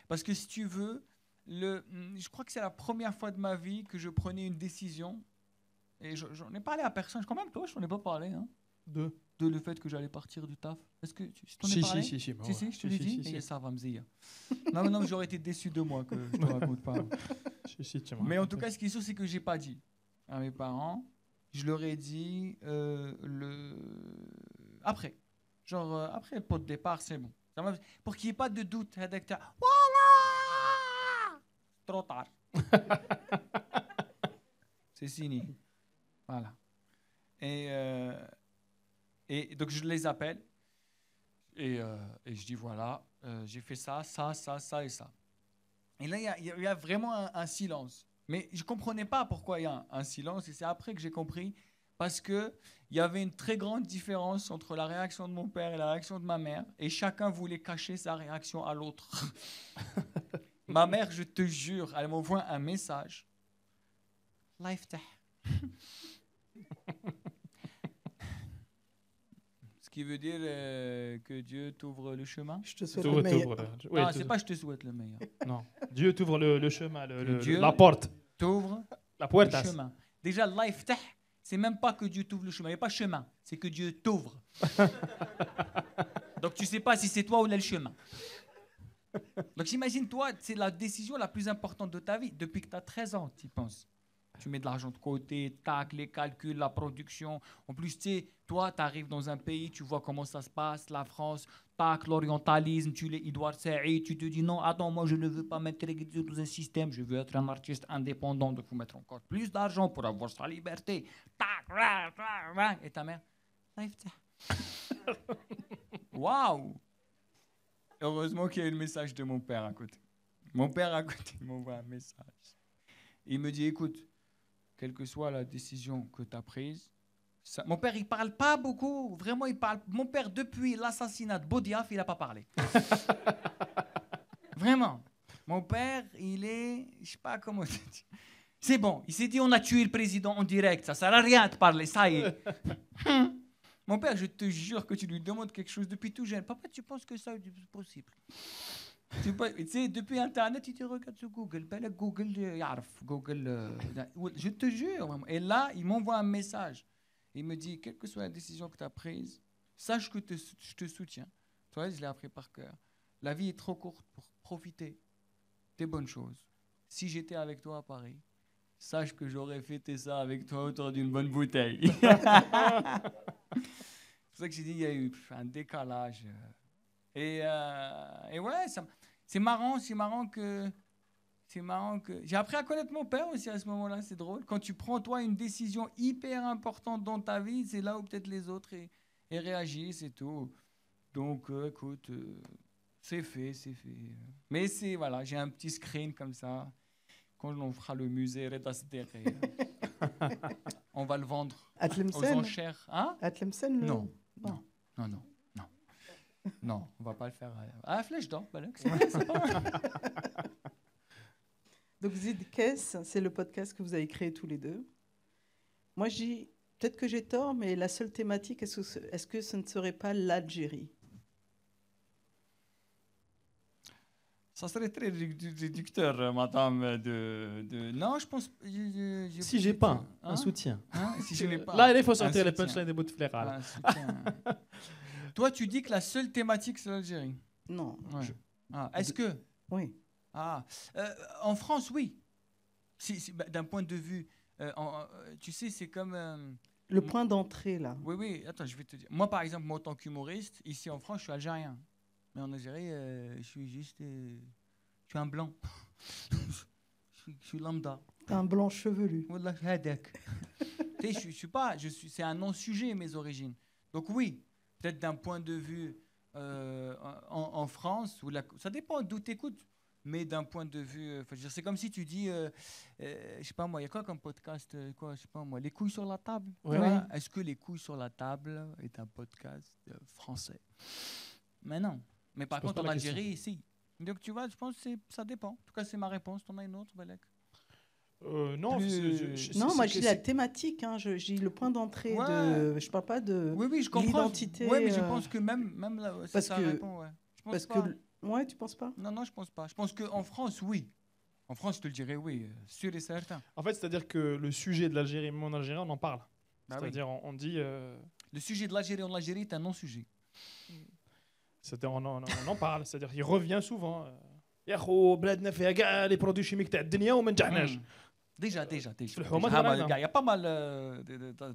Parce que si tu veux, je crois que c'est la première fois de ma vie que je prenais une décision. Et j'en ai parlé à personne. Quand même, toi, je t'en ai pas parlé. Hein, de le fait que j'allais partir du taf. Est-ce que tu t'en ai parlé? Si, je te l'ai dit. Et ça va me dire. Non, j'aurais été déçu de moi que je te raconte pas. Mais en tout cas, ce qui est sûr, c'est que j'ai pas dit à mes parents. Je leur ai dit après. Genre, après le pot de départ, c'est bon. Pour qu'il n'y ait pas de doute. Voilà! Trop tard. C'est fini. Voilà. Et donc, je les appelle. Et je dis, voilà, j'ai fait ça et ça. Et là, il y a vraiment un silence. Mais je ne comprenais pas pourquoi il y a un silence. Et c'est après que j'ai compris. Parce qu'il y avait une très grande différence entre la réaction de mon père et la réaction de ma mère. Et chacun voulait cacher sa réaction à l'autre. Ma mère, je te jure, elle m'envoie un message. Life tah. Ce qui veut dire que Dieu t'ouvre le chemin. Je te souhaite le meilleur. Non, c'est pas je te souhaite le meilleur. Non. Dieu t'ouvre le chemin, Dieu la porte. T'ouvre La Le puertas. chemin. Déjà, Allah yaftah, c'est même pas que Dieu t'ouvre le chemin. Il n'y a pas chemin, c'est que Dieu t'ouvre. Donc tu sais pas si c'est toi ou là le chemin. Donc j'imagine, toi, c'est la décision la plus importante de ta vie. Depuis que tu as 13 ans, tu y penses. Tu mets de l'argent de côté, tac, les calculs, la production. En plus, tu sais, toi, tu arrives dans un pays, tu vois comment ça se passe, la France, tac, l'orientalisme, tu les Edouard Saïd, tu te dis non, attends, moi je ne veux pas m'intégrer dans un système, je veux être un artiste indépendant, donc il faut mettre encore plus d'argent pour avoir sa liberté. Tac, ra, ra, ra. Et ta mère, waouh! Heureusement qu'il y a eu le message de mon père à côté. Mon père à côté m'envoie un message. Il me dit, écoute, quelle que soit la décision que tu as prise, mon père, il parle pas beaucoup. Vraiment, il parle. Mon père, depuis l'assassinat de Boudiaf, il n'a pas parlé. Vraiment. Mon père, il est... Je sais pas comment... C'est bon. Il s'est dit, on a tué le président en direct. Ça sert à rien de parler. Ça y est. Mon père, je te jure que tu lui demandes quelque chose depuis tout jeune. Papa, tu penses que ça est possible? Tu sais, depuis Internet, il te regarde sur Google. Ben, Google, je te jure. Vraiment. Et là, il m'envoie un message. Il me dit, quelle que soit la décision que tu as prise, sache que je te soutiens. Toi, je l'ai appris par cœur. La vie est trop courte pour profiter des bonnes choses. Si j'étais avec toi à Paris, sache que j'aurais fêté ça avec toi autour d'une bonne bouteille. C'est pour ça que j'ai dit, il y a eu un décalage. Et ouais, c'est marrant que j'ai appris à connaître mon père aussi à ce moment-là, c'est drôle. Quand tu prends toi une décision hyper importante dans ta vie, c'est là où peut-être les autres et réagissent et tout. Donc écoute, c'est fait. Mais voilà, j'ai un petit screen comme ça. Quand on fera le musée Reda Sderi, on va le vendre aux enchères. Hein? À Tlemcen, Non, on va pas le faire. Ah, Flèche d'Or, c'est pas... Donc Zidkes, c'est le podcast que vous avez créé tous les deux. Moi, je dis, peut-être que j'ai tort, mais la seule thématique, est-ce que ce ne serait pas l'Algérie? Ça serait très réducteur, madame, Non, je pense... Si j'ai pas un soutien. Si je n'ai pas Là, il faut sortir les punchlines des bouts de flair. Toi, tu dis que la seule thématique, c'est l'Algérie? Non. Ouais. Est-ce que... Oui. En France, oui. D'un point de vue... tu sais, c'est comme... Le point d'entrée, là. Oui. Attends, je vais te dire. Moi, par exemple, en tant qu'humoriste, ici en France, je suis algérien. Mais en Algérie, je suis juste... je suis un blanc. je suis lambda. Un blanc chevelu. Wallah, hadak. Tu sais, je suis pas... c'est un non-sujet, mes origines. Donc oui, peut-être d'un point de vue en France, ça dépend d'où tu écoutes. Mais d'un point de vue... c'est comme si tu dis... je sais pas moi, il y a quoi comme podcast je sais pas moi, Les couilles sur la table. Ouais. Est-ce que Les couilles sur la table est un podcast français? Mais non. Mais par contre, en Algérie, si. Donc tu vois, je pense que ça dépend. En tout cas, c'est ma réponse. T'en as une autre, Balek? Non, moi je dis la thématique, je dis le point d'entrée. Ouais. Je parle pas de l'identité. Oui, mais je pense que même là, ça répond. Ouais. Ouais, tu penses pas? Non, je pense pas. Je pense qu'en France, oui. En France, je te le dirais oui, sûr et certain. En fait, c'est-à-dire que le sujet de l'Algérie, même en Algérie, on en parle. C'est-à-dire, on dit... Le sujet de l'Algérie en Algérie est un non-sujet. C'est-à-dire, on en parle. C'est-à-dire, il revient souvent. Les produits chimiques, Déjà. Il y a pas mal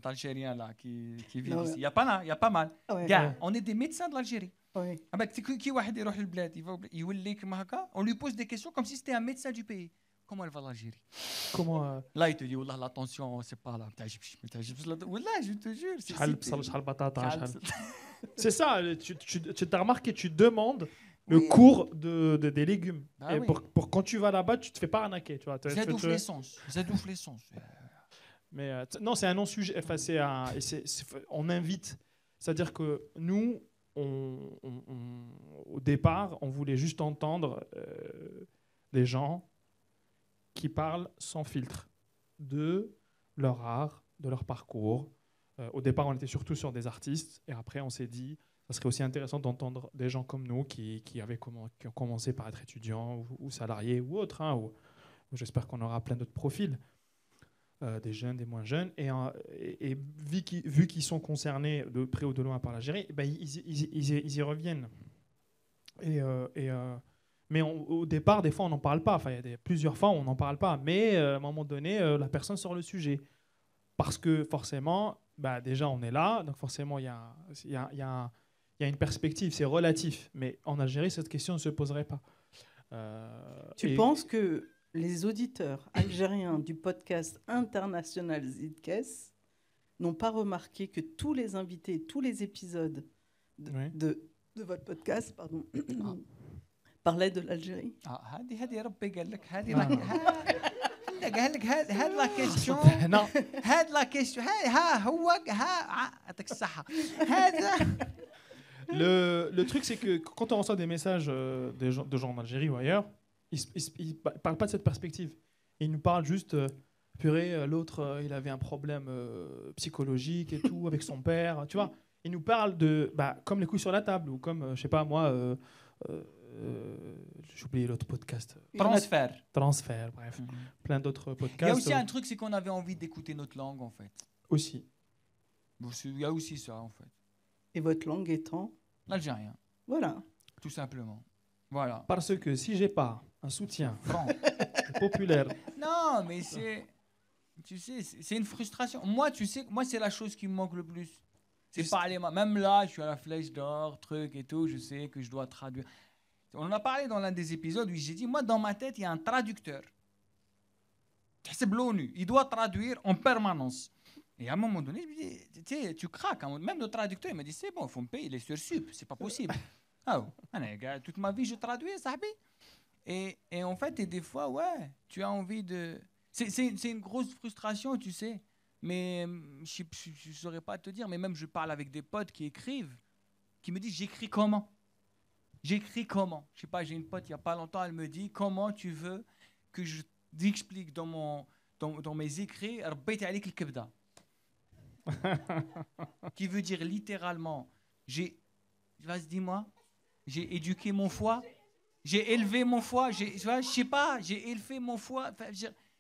d'Algériens là qui vivent ici. Il y a pas mal. On est des médecins de l'Algérie. On lui pose des questions comme si c'était un médecin du pays. Comment elle va l'Algérie? Là, il te dit, la tension, c'est pas là. Je te jure. C'est ça, tu t'as remarqué, tu demandes le cours des légumes. Et pour quand tu vas là-bas, tu te fais pas arnaquer. Ça ouvre les sens. Mais non, c'est un non-sujet. Enfin, on invite. C'est-à-dire que nous, au départ, on voulait juste entendre des gens qui parlent sans filtre de leur art, de leur parcours. Au départ, on était surtout sur des artistes. Et après, on s'est dit, ça serait aussi intéressant d'entendre des gens comme nous qui ont commencé par être étudiants ou salariés ou autres. J'espère qu'on aura plein d'autres profils. des jeunes, des moins jeunes. Et vu qu'ils sont concernés de près ou de loin par l'Algérie, ben, ils y reviennent. Mais au départ, des fois, on n'en parle pas. Enfin, il y a plusieurs fois, on n'en parle pas. Mais à un moment donné, la personne sort le sujet. Parce que forcément, bah, déjà, on est là. Donc forcément, il y a une perspective. C'est relatif. Mais en Algérie, cette question ne se poserait pas. Tu penses que les auditeurs algériens du podcast international Zidkes n'ont pas remarqué que tous les invités, tous les épisodes de votre podcast parlaient de l'Algérie? هذه ربي قال لك هذه قال لك هاد لا كيستيون هاد لا كيستيون ها هو ها يعطيك الصحة هذا. Le truc, c'est que quand on reçoit des messages de gens en Algérie ou ailleurs, ils ne parlent pas de cette perspective. Ils nous parlent juste, purée, l'autre, il avait un problème psychologique et tout, avec son père. Tu vois, ils nous parlent de, comme les couilles sur la table, ou comme, je sais pas, moi, j'ai oublié l'autre podcast. Transfert, bref. Plein d'autres podcasts. Il y a aussi un truc, c'est qu'on avait envie d'écouter notre langue, en fait. Aussi. Il y a aussi ça, en fait. Et votre langue étant l'algérien. Voilà. Tout simplement. Voilà. Parce que si j'ai pas un soutien populaire. Non, mais tu sais, c'est une frustration. Moi, tu sais, moi, c'est la chose qui me manque le plus. C'est parler. Même là, je suis à la Flèche d'Or, truc et tout, je sais que je dois traduire. On en a parlé dans l'un des épisodes où j'ai dit, moi, dans ma tête, il y a un traducteur. C'est l'ONU. Il doit traduire en permanence. Et à un moment donné, je me dis, tu craques. Même le traducteur, il m'a dit, c'est bon, il faut me payer les sursup, c'est pas possible. Toute ma vie, je traduis, ça. Et en fait, des fois, ouais, tu as envie de... C'est une grosse frustration, tu sais. Mais je ne saurais pas te dire, mais même je parle avec des potes qui écrivent, qui me disent, j'écris comment? J'écris comment? Je sais pas, j'ai une pote, il n'y a pas longtemps, elle me dit, comment tu veux que je t'explique dans mes écrits, qui veut dire littéralement, dis-moi, j'ai éduqué mon foie, j'ai élevé mon foie, je sais pas, j'ai élevé mon foie.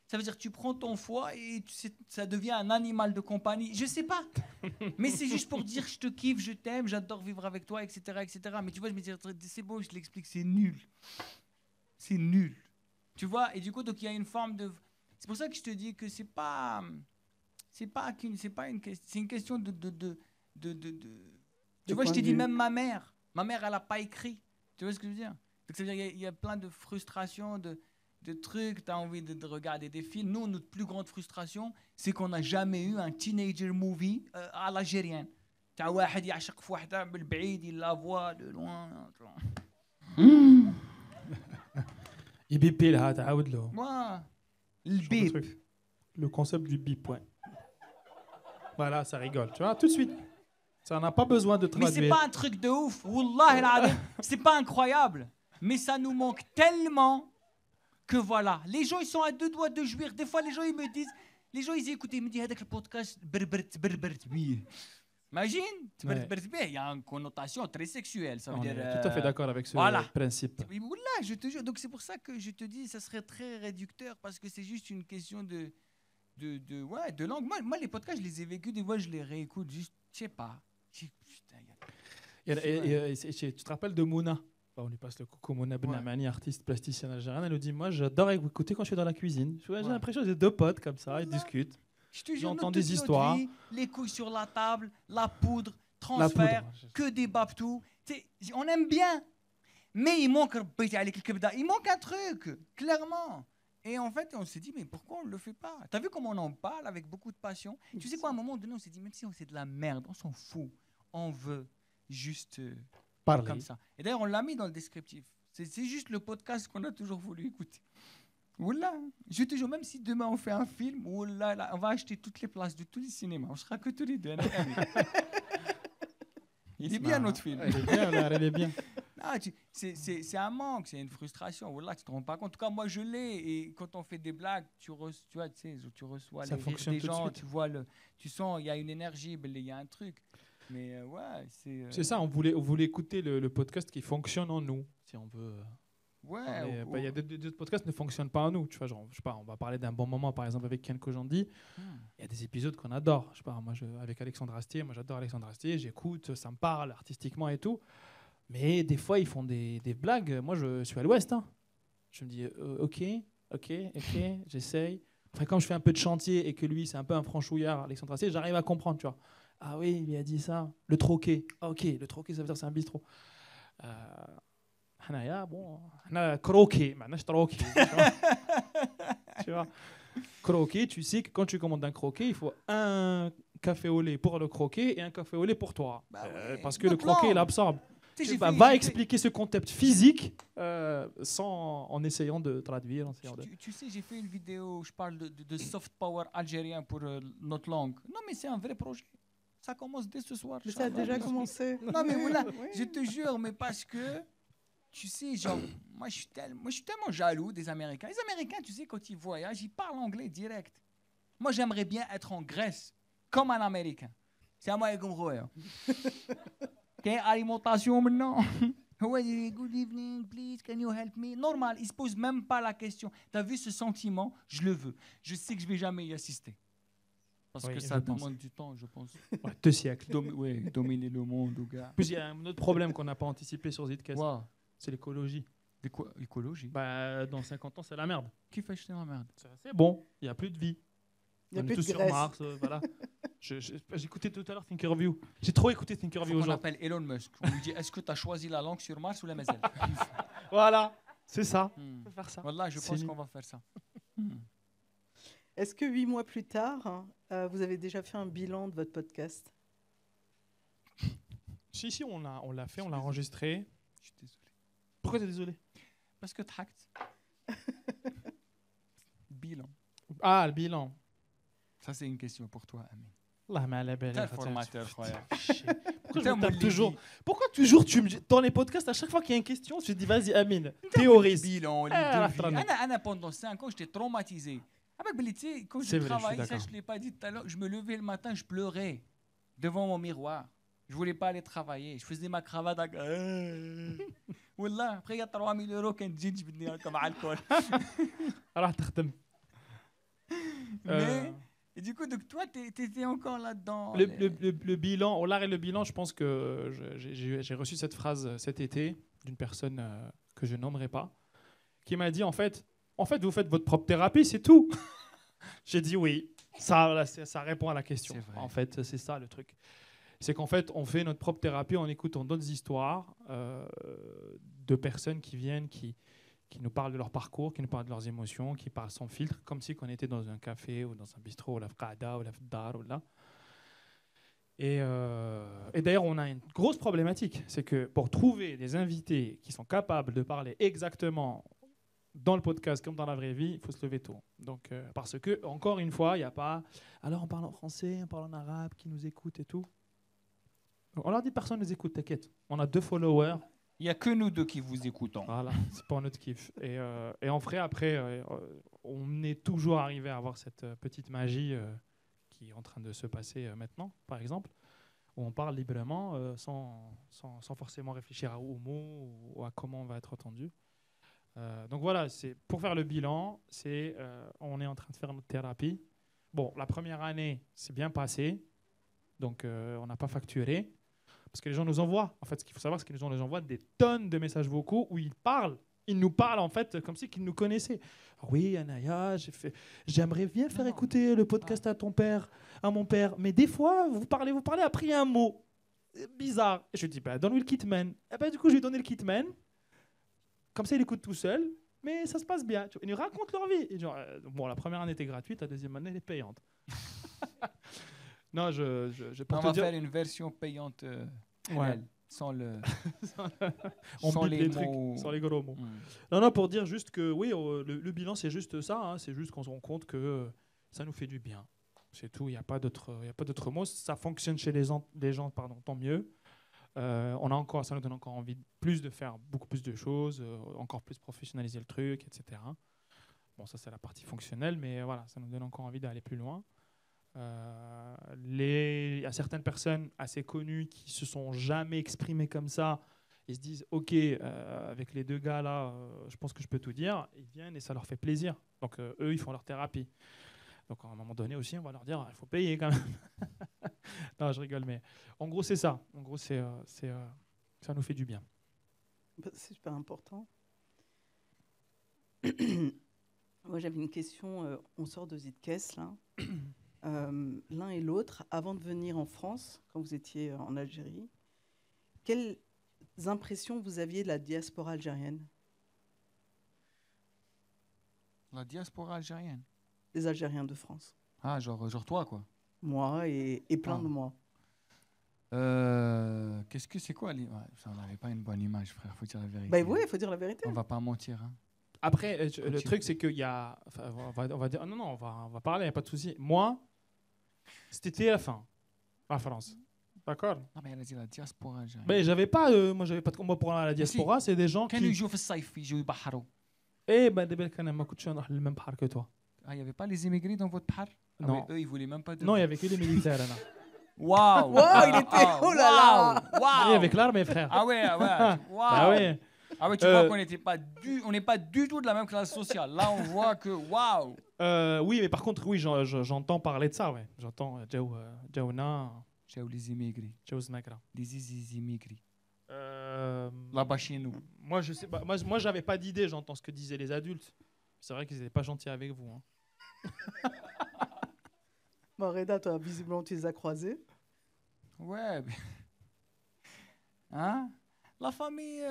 Ça veut dire que tu prends ton foie et ça devient un animal de compagnie. Je sais pas, mais c'est juste pour dire je te kiffe, je t'aime, j'adore vivre avec toi, etc., etc. Mais tu vois, je me dis c'est beau, je te l'explique, c'est nul, tu vois. Et du coup, donc il y a une forme de. C'est pour ça que je te dis que c'est une question de tu vois, je t'ai dit même ma mère, elle a pas écrit. Tu vois ce que je veux dire? Donc ça veut dire il y a plein de frustrations, de trucs, tu as envie de regarder des films. Nous, notre plus grande frustration, c'est qu'on n'a jamais eu un teenager movie à l'algérienne. Tu as واحد يعشق في وحده بالبعيد, il la voit de loin. يبيب لها تعاود له. Moi, le bip. Le concept du bip, ouais. Voilà, ça rigole, tu vois, tout de suite. Ça n'a pas besoin de traduire. Mais c'est pas un truc de ouf, wallah, c'est pas incroyable. Mais ça nous manque tellement que voilà. Les gens, ils sont à deux doigts de jouir. Des fois, les gens, ils me disent, ils écoutent, ils me disent, avec le podcast, oui. Imagine, il y a une connotation très sexuelle. Ça veut dire, tout à fait d'accord avec ce principe. Oui, wallah, je te jure. Donc c'est pour ça que je te dis, ça serait très réducteur parce que c'est juste une question de langue. Moi, les podcasts, je les ai vécus, des fois, je les réécoute, juste, je sais pas. Tu te rappelles de Mouna? On lui passe le coucou, Mouna Benamani, artiste plasticienne algérienne. Elle nous dit, moi, j'adore écouter quand je suis dans la cuisine. J'ai l'impression que j'ai deux potes comme ça, ils discutent. J'entends des histoires. Vie, les couilles sur la table, la poudre, transfert, que des babtous. On aime bien, mais il manque un truc, clairement. Et en fait, on s'est dit, mais pourquoi on ne le fait pas? T'as vu comment on en parle avec beaucoup de passion? Tu sais quoi, à un moment donné, on s'est dit, même si c'est de la merde, on s'en fout. On veut juste parler comme ça. Et d'ailleurs, on l'a mis dans le descriptif. C'est juste le podcast qu'on a toujours voulu écouter. Oula, je te jure, même si demain on fait un film, oula, on va acheter toutes les places de tous les cinémas. On sera que tous les deux. Il est bien notre film. Il est bien, là, il est bien. C'est un manque, c'est une frustration. Voilà, tu te rends pas compte. En tout cas, moi, je l'ai. Et quand on fait des blagues, tu reçois les rires des gens, tu sens, il y a une énergie, il y a un truc. Mais ouais, c'est ça. On voulait écouter le podcast qui fonctionne en nous, si on veut. Ouais. Il y a d'autres podcasts qui ne fonctionnent pas à nous. Tu vois, genre, je sais pas, on va parler d'un bon moment, par exemple, avec Ken Kojandi. Il y a des épisodes qu'on adore. Je sais pas, avec Alexandre Astier, moi j'adore Alexandre Astier, j'écoute, ça me parle artistiquement et tout. Mais des fois, ils font des blagues. Moi, je suis à l'ouest. Hein. Je me dis, ok, j'essaye. Enfin, quand je fais un peu de chantier et que lui, c'est un peu un franchouillard, Alexandre Astier, j'arrive à comprendre, tu vois. Ah oui, il a dit ça. Le troquet. Ah ok, le troquet, ça veut dire que c'est un bistrot. Croquet, maintenant je troqué. Tu vois, croquet, tu sais que quand tu commandes un croquet, il faut un café au lait pour le croquet et un café au lait pour toi. Parce que le croquet, il absorbe. Va expliquer ce concept physique en essayant de traduire. Tu sais, j'ai fait une vidéo où je parle de soft power algérien pour notre langue. Non, mais c'est un vrai projet. Ça commence dès ce soir. Mais ça a déjà commencé. Non, mais voilà, je te jure, mais parce que, tu sais, genre, moi je suis tellement jaloux des Américains. Les Américains, tu sais, quand ils voyagent, ils parlent anglais direct. Moi, j'aimerais bien être en Grèce, comme un Américain. C'est à moi comme Roya. Ok, alimentation maintenant. Good evening, please, can you help me? Normal, ils se posent même pas la question. T'as vu ce sentiment? Je le veux. Je sais que je vais jamais y assister. Parce que ça demande du temps, je pense. 2 siècles. Dominer le monde, gars. En plus, il y a un autre problème qu'on n'a pas anticipé sur Zidcast. Wow. C'est l'écologie. Écologie? Dans 50 ans, c'est la merde. Qui fait jeter la merde? C'est bon, il n'y a plus de vie. Il n'y a On plus est tous de sur graisse. Mars. Voilà. J'écoutais tout à l'heure Thinkerview. J'ai trop écouté Thinkerview On aujourd'hui. appelle Elon Musk. On lui dit, est-ce que tu as choisi la langue sur Mars ou la Moselle? Voilà, c'est ça. On peut faire ça. Voilà, je pense qu'on va faire ça. Est-ce que 8 mois plus tard, vous avez déjà fait un bilan de votre podcast? Si, on l'a fait, on l'a enregistré. Je suis désolé. Pourquoi t'es désolé? Parce que t'actes. Bilan. Ah, le bilan. Ça, c'est une question pour toi, Amine. Allah ma la belle. T'es le formateur, frère. Pourquoi je me tape toujours? Pourquoi toujours tu me dans les podcasts, à chaque fois qu'il y a une question, tu te dis vas-y Amine, théorise. Bilan, les devis. Pendant 5 ans, j'étais traumatisé. Quand je travaillais, ça je ne l'ai pas dit tout à l'heure, je me levais le matin, je pleurais devant mon miroir. Je ne voulais pas aller travailler. Je faisais ma cravate à... Wallah, après il y a 3000 € qu'un jean, je venais comme alcool. Alors, t'خدم. Mais, et du coup, donc, toi, tu étais encore là-dedans. Le bilan, au large et le bilan, je pense que j'ai reçu cette phrase cet été d'une personne que je nommerai pas, qui m'a dit en fait, vous faites votre propre thérapie, c'est tout. J'ai dit oui. Ça répond à la question. En fait, c'est ça le truc. C'est qu'en fait, on fait notre propre thérapie en écoutant d'autres histoires de personnes qui viennent, qui nous parlent de leur parcours, qui nous parlent de leurs émotions, qui parlent sans filtre, comme si on était dans un café ou dans un bistrot, ou la fqaada, ou la fdar, ou là. Et d'ailleurs, on a une grosse problématique. C'est que pour trouver des invités qui sont capables de parler exactement dans le podcast comme dans la vraie vie, il faut se lever tôt. Donc, parce que, encore une fois, il n'y a pas... Alors, on parle en français, on parle en arabe, qui nous écoute et tout. On leur dit personne ne nous écoute, t'inquiète. On a 2 followers. Il n'y a que nous 2 qui vous écoutons. Voilà, c'est pas notre kiff. Et en vrai, après, on est toujours arrivé à avoir cette petite magie qui est en train de se passer maintenant, par exemple, où on parle librement sans forcément réfléchir aux mots ou à comment on va être entendu. Donc voilà, pour faire le bilan, on est en train de faire notre thérapie. Bon, la première année, c'est bien passé. Donc, on n'a pas facturé. Parce que les gens nous envoient. En fait, ce qu'il faut savoir, c'est qu'ils nous envoient des tonnes de messages vocaux où ils parlent. Ils nous parlent, en fait, comme si qu'ils nous connaissaient. Oui, Anaya, j'aimerais bien faire écouter le podcast à mon père. Mais des fois, vous parlez, après il y a un mot bizarre. Et je dis, donne-lui le kitman. Et du coup, je lui ai donné le kitman. Comme ça, il écoute tout seul. Mais ça se passe bien. Ils nous racontent leur vie. Et genre, la première année était gratuite, la deuxième année, elle est payante. Non, on va faire une version payante sans les trucs, mots. sans les gros mots. Non, pour dire juste que oui, le bilan, c'est juste ça. Hein, c'est juste qu'on se rend compte que ça nous fait du bien. C'est tout. Il n'y a pas d'autre mot. Ça fonctionne chez les gens, tant mieux. Ça nous donne encore envie de faire beaucoup plus de choses, encore plus professionnaliser le truc, etc. Bon, ça c'est la partie fonctionnelle, mais voilà, ça nous donne encore envie d'aller plus loin. Il y a certaines personnes assez connues qui se sont jamais exprimées comme ça Ils se disent, OK, avec les 2 gars là, je pense que je peux tout dire. Ils viennent et ça leur fait plaisir. Donc eux, ils font leur thérapie. Donc à un moment donné aussi, on va leur dire, il faut payer quand même. Non, je rigole, mais en gros, c'est ça. En gros, ça nous fait du bien. C'est super important. Moi, j'avais une question. On sort de Zitkes, là. L'un et l'autre, avant de venir en France, quand vous étiez en Algérie, quelles impressions vous aviez de la diaspora algérienne? La diaspora algérienne. Des Algériens de France. Ah, genre toi, quoi. Moi et plein de moi. Qu'est-ce que c'est quoi ça, on n'avait pas une bonne image, frère, faut dire la vérité. Bah oui, il faut dire la vérité. On va pas mentir. Hein. Après, le truc, c'est qu'il y a... Enfin, on va dire... Non, on va parler, il n'y a pas de souci. Moi, c'était TF1, la France. D'accord? Non, mais elle a dit la diaspora algérienne. Mais j'avais pas... moi, pour la diaspora, c'est des gens qui... Quand ils jouent au Saïf, ils jouent au Baharo. Eh ben, des belles cannes, moi, je suis dans le même parc que toi. Ah, il n'y avait pas les immigrés dans votre part? Non. Eux, ils voulaient même pas de... Non, il n'y avait que les militaires, là. Waouh! Wow, il était... Oh là là! Waouh! Et avec l'armée, frère. Ah ouais, waouh! Bah ouais. Ah ouais, tu vois qu'on n'est pas du tout de la même classe sociale. Là, on voit que waouh! Oui, mais par contre, oui, j'entends parler de ça, ouais. J'entends Jaouna, Les immigrés. Jaouznagra. Les immigrés. Là-bas chez nous. Moi, je sais pas. Moi, j'avais pas d'idée. J'entends ce que disaient les adultes. C'est vrai qu'ils n'étaient pas gentils avec vous. Hein. Bon, Reda, toi, visiblement, tu les as croisés. Ouais. Hein? La famille,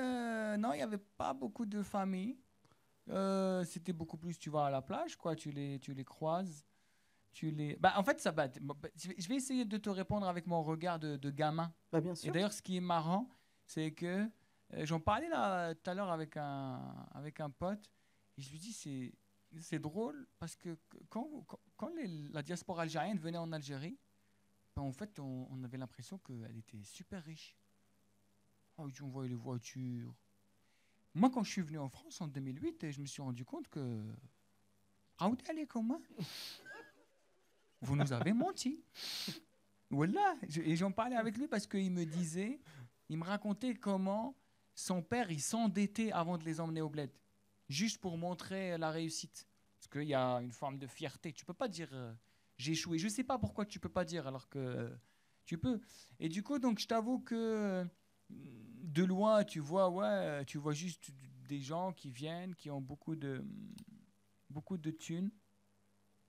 non, il n'y avait pas beaucoup de famille. C'était beaucoup plus, tu vas à la plage, quoi. Tu les croises. Bah, en fait, je vais essayer de te répondre avec mon regard de gamin. Bah, bien sûr. Et d'ailleurs, ce qui est marrant, c'est que j'en parlais là tout à l'heure avec un pote. Et je lui dis, c'est drôle parce que quand la diaspora algérienne venait en Algérie, ben en fait, on avait l'impression qu'elle était super riche. Oh, on voyait les voitures. Moi, quand je suis venu en France en 2008, je me suis rendu compte que... allez, comment vous nous avez menti. Voilà. Et j'en parlais avec lui parce qu'il me racontait comment son père, il s'endettait avant de les emmener au bled. Juste pour montrer la réussite. Parce qu'il y a une forme de fierté. Tu peux pas dire j'ai échoué. Je sais pas pourquoi tu peux pas dire alors que tu peux. Et du coup, donc, je t'avoue que de loin, tu vois juste des gens qui viennent, qui ont beaucoup de thunes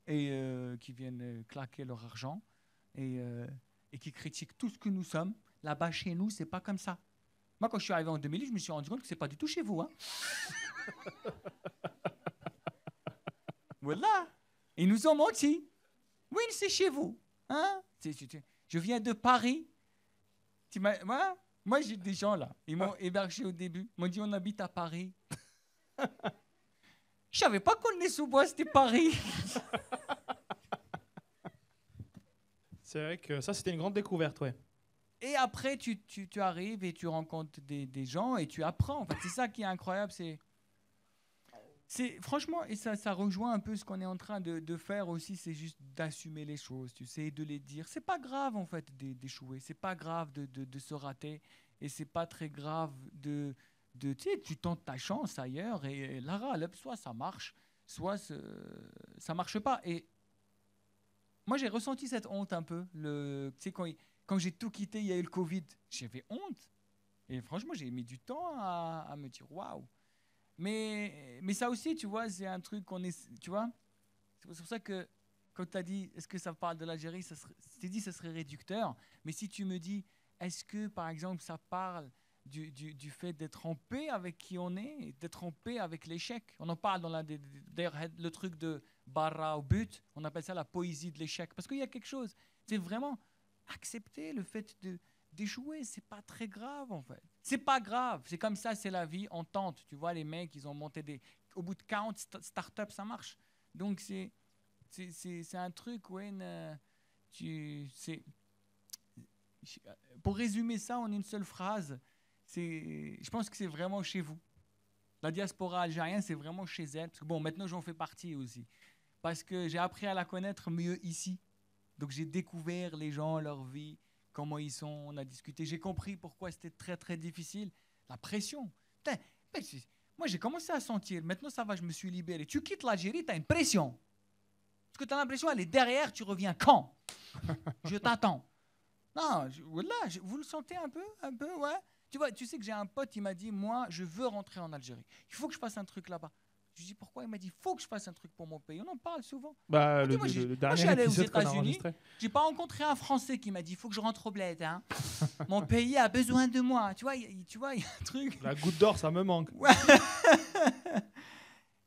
et qui viennent claquer leur argent et qui critiquent tout ce que nous sommes. Là-bas, chez nous, c'est pas comme ça. Moi, quand je suis arrivé en 2008, je me suis rendu compte que c'est pas du tout chez vous. Hein. Voilà. Ils nous ont menti. Oui, c'est chez vous. Hein? Je viens de Paris. Moi, j'ai des gens là. Ils m'ont hébergé au début. Ils m'ont dit on habite à Paris. Je savais pas qu'on est sous bois, c'était Paris. C'est vrai que ça, c'était une grande découverte, ouais. Et après, tu arrives et tu rencontres des gens et tu apprends. En fait, c'est ça qui est incroyable. C'est franchement, et ça rejoint un peu ce qu'on est en train de faire aussi, c'est juste d'assumer les choses, tu sais, de les dire. C'est pas grave, en fait, d'échouer. C'est pas grave de se rater. Et c'est pas très grave tu sais, tu tentes ta chance ailleurs et Lara, soit ça marche, soit ça marche pas. Et moi, j'ai ressenti cette honte un peu. Tu sais, quand j'ai tout quitté, il y a eu le Covid. J'avais honte. Et franchement, j'ai mis du temps à me dire waouh. Mais ça aussi, tu vois, c'est un truc qu'on est. Tu vois, c'est pour ça que quand tu as dit est-ce que ça parle de l'Algérie, je t'ai dit ça serait réducteur. Mais si tu me dis est-ce que, par exemple, ça parle du fait d'être en paix avec qui on est, d'être en paix avec l'échec. On en parle dans d'ailleurs, le truc de Barra au but, on appelle ça la poésie de l'échec. Parce qu'il y a quelque chose, c'est vraiment accepter le fait d'échouer, c'est pas très grave en fait. C'est pas grave, c'est comme ça, c'est la vie, on tente. Tu vois, les mecs, ils ont monté au bout de 40 startups, ça marche. Donc c'est un truc, ouais, pour résumer ça en une seule phrase, je pense que c'est vraiment chez vous. La diaspora algérienne, c'est vraiment chez elle. Parce que bon, maintenant j'en fais partie aussi. Parce que j'ai appris à la connaître mieux ici. Donc j'ai découvert les gens, leur vie, comment ils sont, on a discuté. J'ai compris pourquoi c'était très très difficile. La pression. Putain, moi, j'ai commencé à sentir. Maintenant, ça va, je me suis libéré. Tu quittes l'Algérie, tu as une pression. Parce que tu as l'impression, elle est derrière, tu reviens quand? Je t'attends. Non, vous le sentez un peu, ouais. Tu vois, tu sais que j'ai un pote, il m'a dit, moi, je veux rentrer en Algérie. Il faut que je fasse un truc là-bas. Je lui dis, pourquoi? Il m'a dit, il faut que je fasse un truc pour mon pays. On en parle souvent. Bah, Moi, je le suis dernier allé aux épisode qu'on a États-Unis. enregistré. J'ai pas rencontré un Français qui m'a dit, il faut que je rentre au bled. Hein. Mon pays a besoin de moi. Tu vois, il y a un truc. La goutte d'or, ça me manque. Ouais.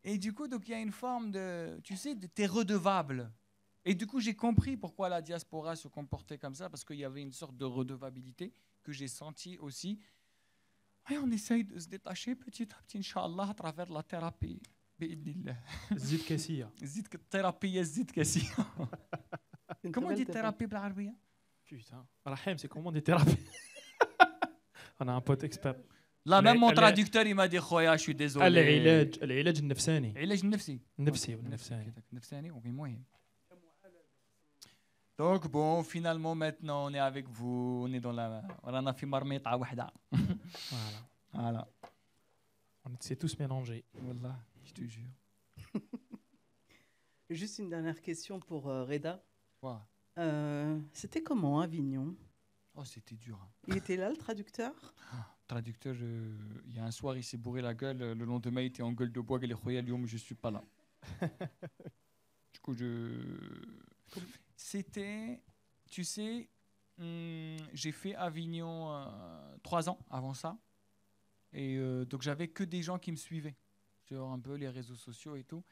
Et du coup, donc il y a une forme de, tu sais, t'es redevable. Et du coup, j'ai compris pourquoi la diaspora se comportait comme ça, parce qu'il y avait une sorte de redevabilité que j'ai sentie aussi. Et on essaye de se détacher petit à petit, Inch'Allah, à travers la thérapie. Zid Kassia. Thérapie, zid Kassia. Comment on dit thérapie par arabe? Putain. Rahim, c'est comment des thérapies? On a un pote expert. Là, même mon traducteur, il m'a dit, Khoya, je suis désolé. العلاج النفساني. علاج نفسي. النفساني. Ok, moyen. Donc bon, finalement, maintenant, on est avec vous. On est dans la... On a fait marmita wahda. Voilà. On s'est tous mélangés. Wallah, je te jure. Juste une dernière question pour Reda. Ouais. C'était comment Avignon? Oh, c'était dur. Hein. Il était là, le traducteur? Traducteur, il y a un soir, il s'est bourré la gueule. Le lendemain, il était en gueule de bois. Il est khoya, Lyon, je suis pas là. Du coup, c'était, tu sais, j'ai fait Avignon 3 ans avant ça. Et donc, j'avais que des gens qui me suivaient sur un peu les réseaux sociaux et tout.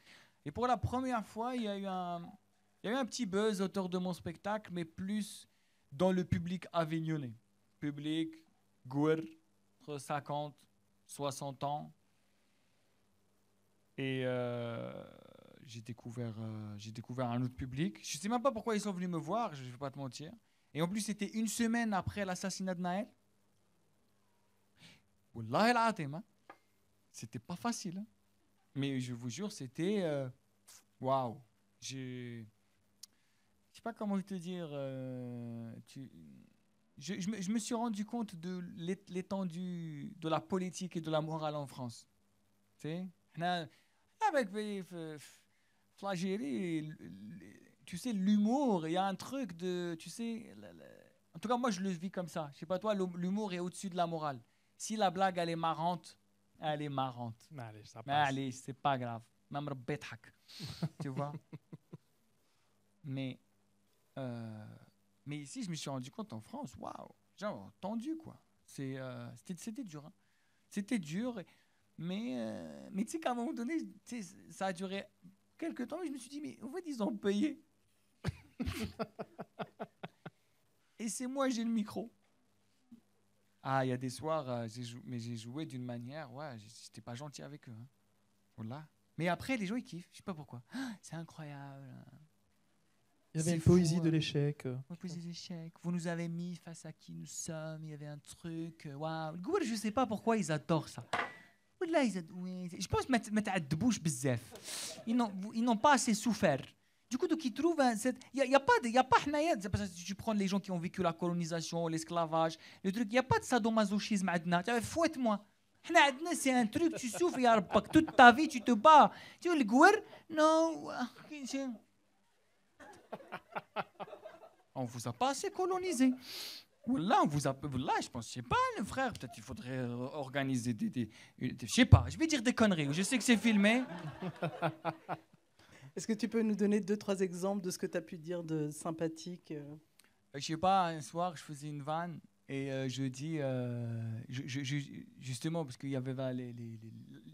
Et pour la première fois, il y a eu un petit buzz autour de mon spectacle, mais plus dans le public avignonnais. Public, gouer, entre 50, 60 ans. Et j'ai découvert un autre public. Je ne sais même pas pourquoi ils sont venus me voir, je ne vais pas te mentir. Et en plus, c'était une semaine après l'assassinat de Naël. Wallah el-Atim, hein. C'était pas facile. Hein. Mais je vous jure, c'était... Waouh. Je sais pas comment te dire. Je me suis rendu compte de l'étendue de la politique et de la morale en France. Tu sais, avec l'Algérie, tu sais, l'humour, il y a un truc de, tu sais, en tout cas moi je le vis comme ça. Je sais pas toi, l'humour est au-dessus de la morale. Si la blague elle est marrante, elle est marrante. Allez, ça passe. Mais allez, c'est pas grave. Même Rabbethak. Tu vois. Mais ici, je me suis rendu compte en France, waouh, genre tendu quoi. C'était dur. Hein. C'était dur, mais tu sais qu'à un moment donné, ça a duré quelques temps et je me suis dit, mais en fait, ils ont payé. Et c'est moi, j'ai le micro. Ah, il y a des soirs, j'ai joué d'une manière, ouais, j'étais pas gentil avec eux. Hein. Voilà. Mais après, les gens, ils kiffent. Je sais pas pourquoi. Ah, c'est incroyable. Il y avait une poésie de l'échec. Une poésie de l'échec. Vous nous avez mis face à qui nous sommes. Il y avait un truc. Waouh. Je ne sais pas pourquoi ils adorent ça. Je pense que ils n'ont pas assez souffert. Du coup, donc ils trouvent... Il n'y a pas... Tu prends les gens qui ont vécu la colonisation, l'esclavage, le truc. Il n'y a pas de sadomasochisme. Fouette-moi. C'est un truc, tu souffres, toute ta vie, tu te bats. Tu vois, le gouer, non. On vous a pas assez colonisé. Là, je pense, je sais pas, le frère, peut-être il faudrait organiser je sais pas, je vais dire des conneries. Je sais que c'est filmé. Est-ce que tu peux nous donner 2-3 exemples de ce que tu as pu dire de sympathique? Je sais pas, un soir, je faisais une vanne. Et je dis, justement, parce qu'il y avait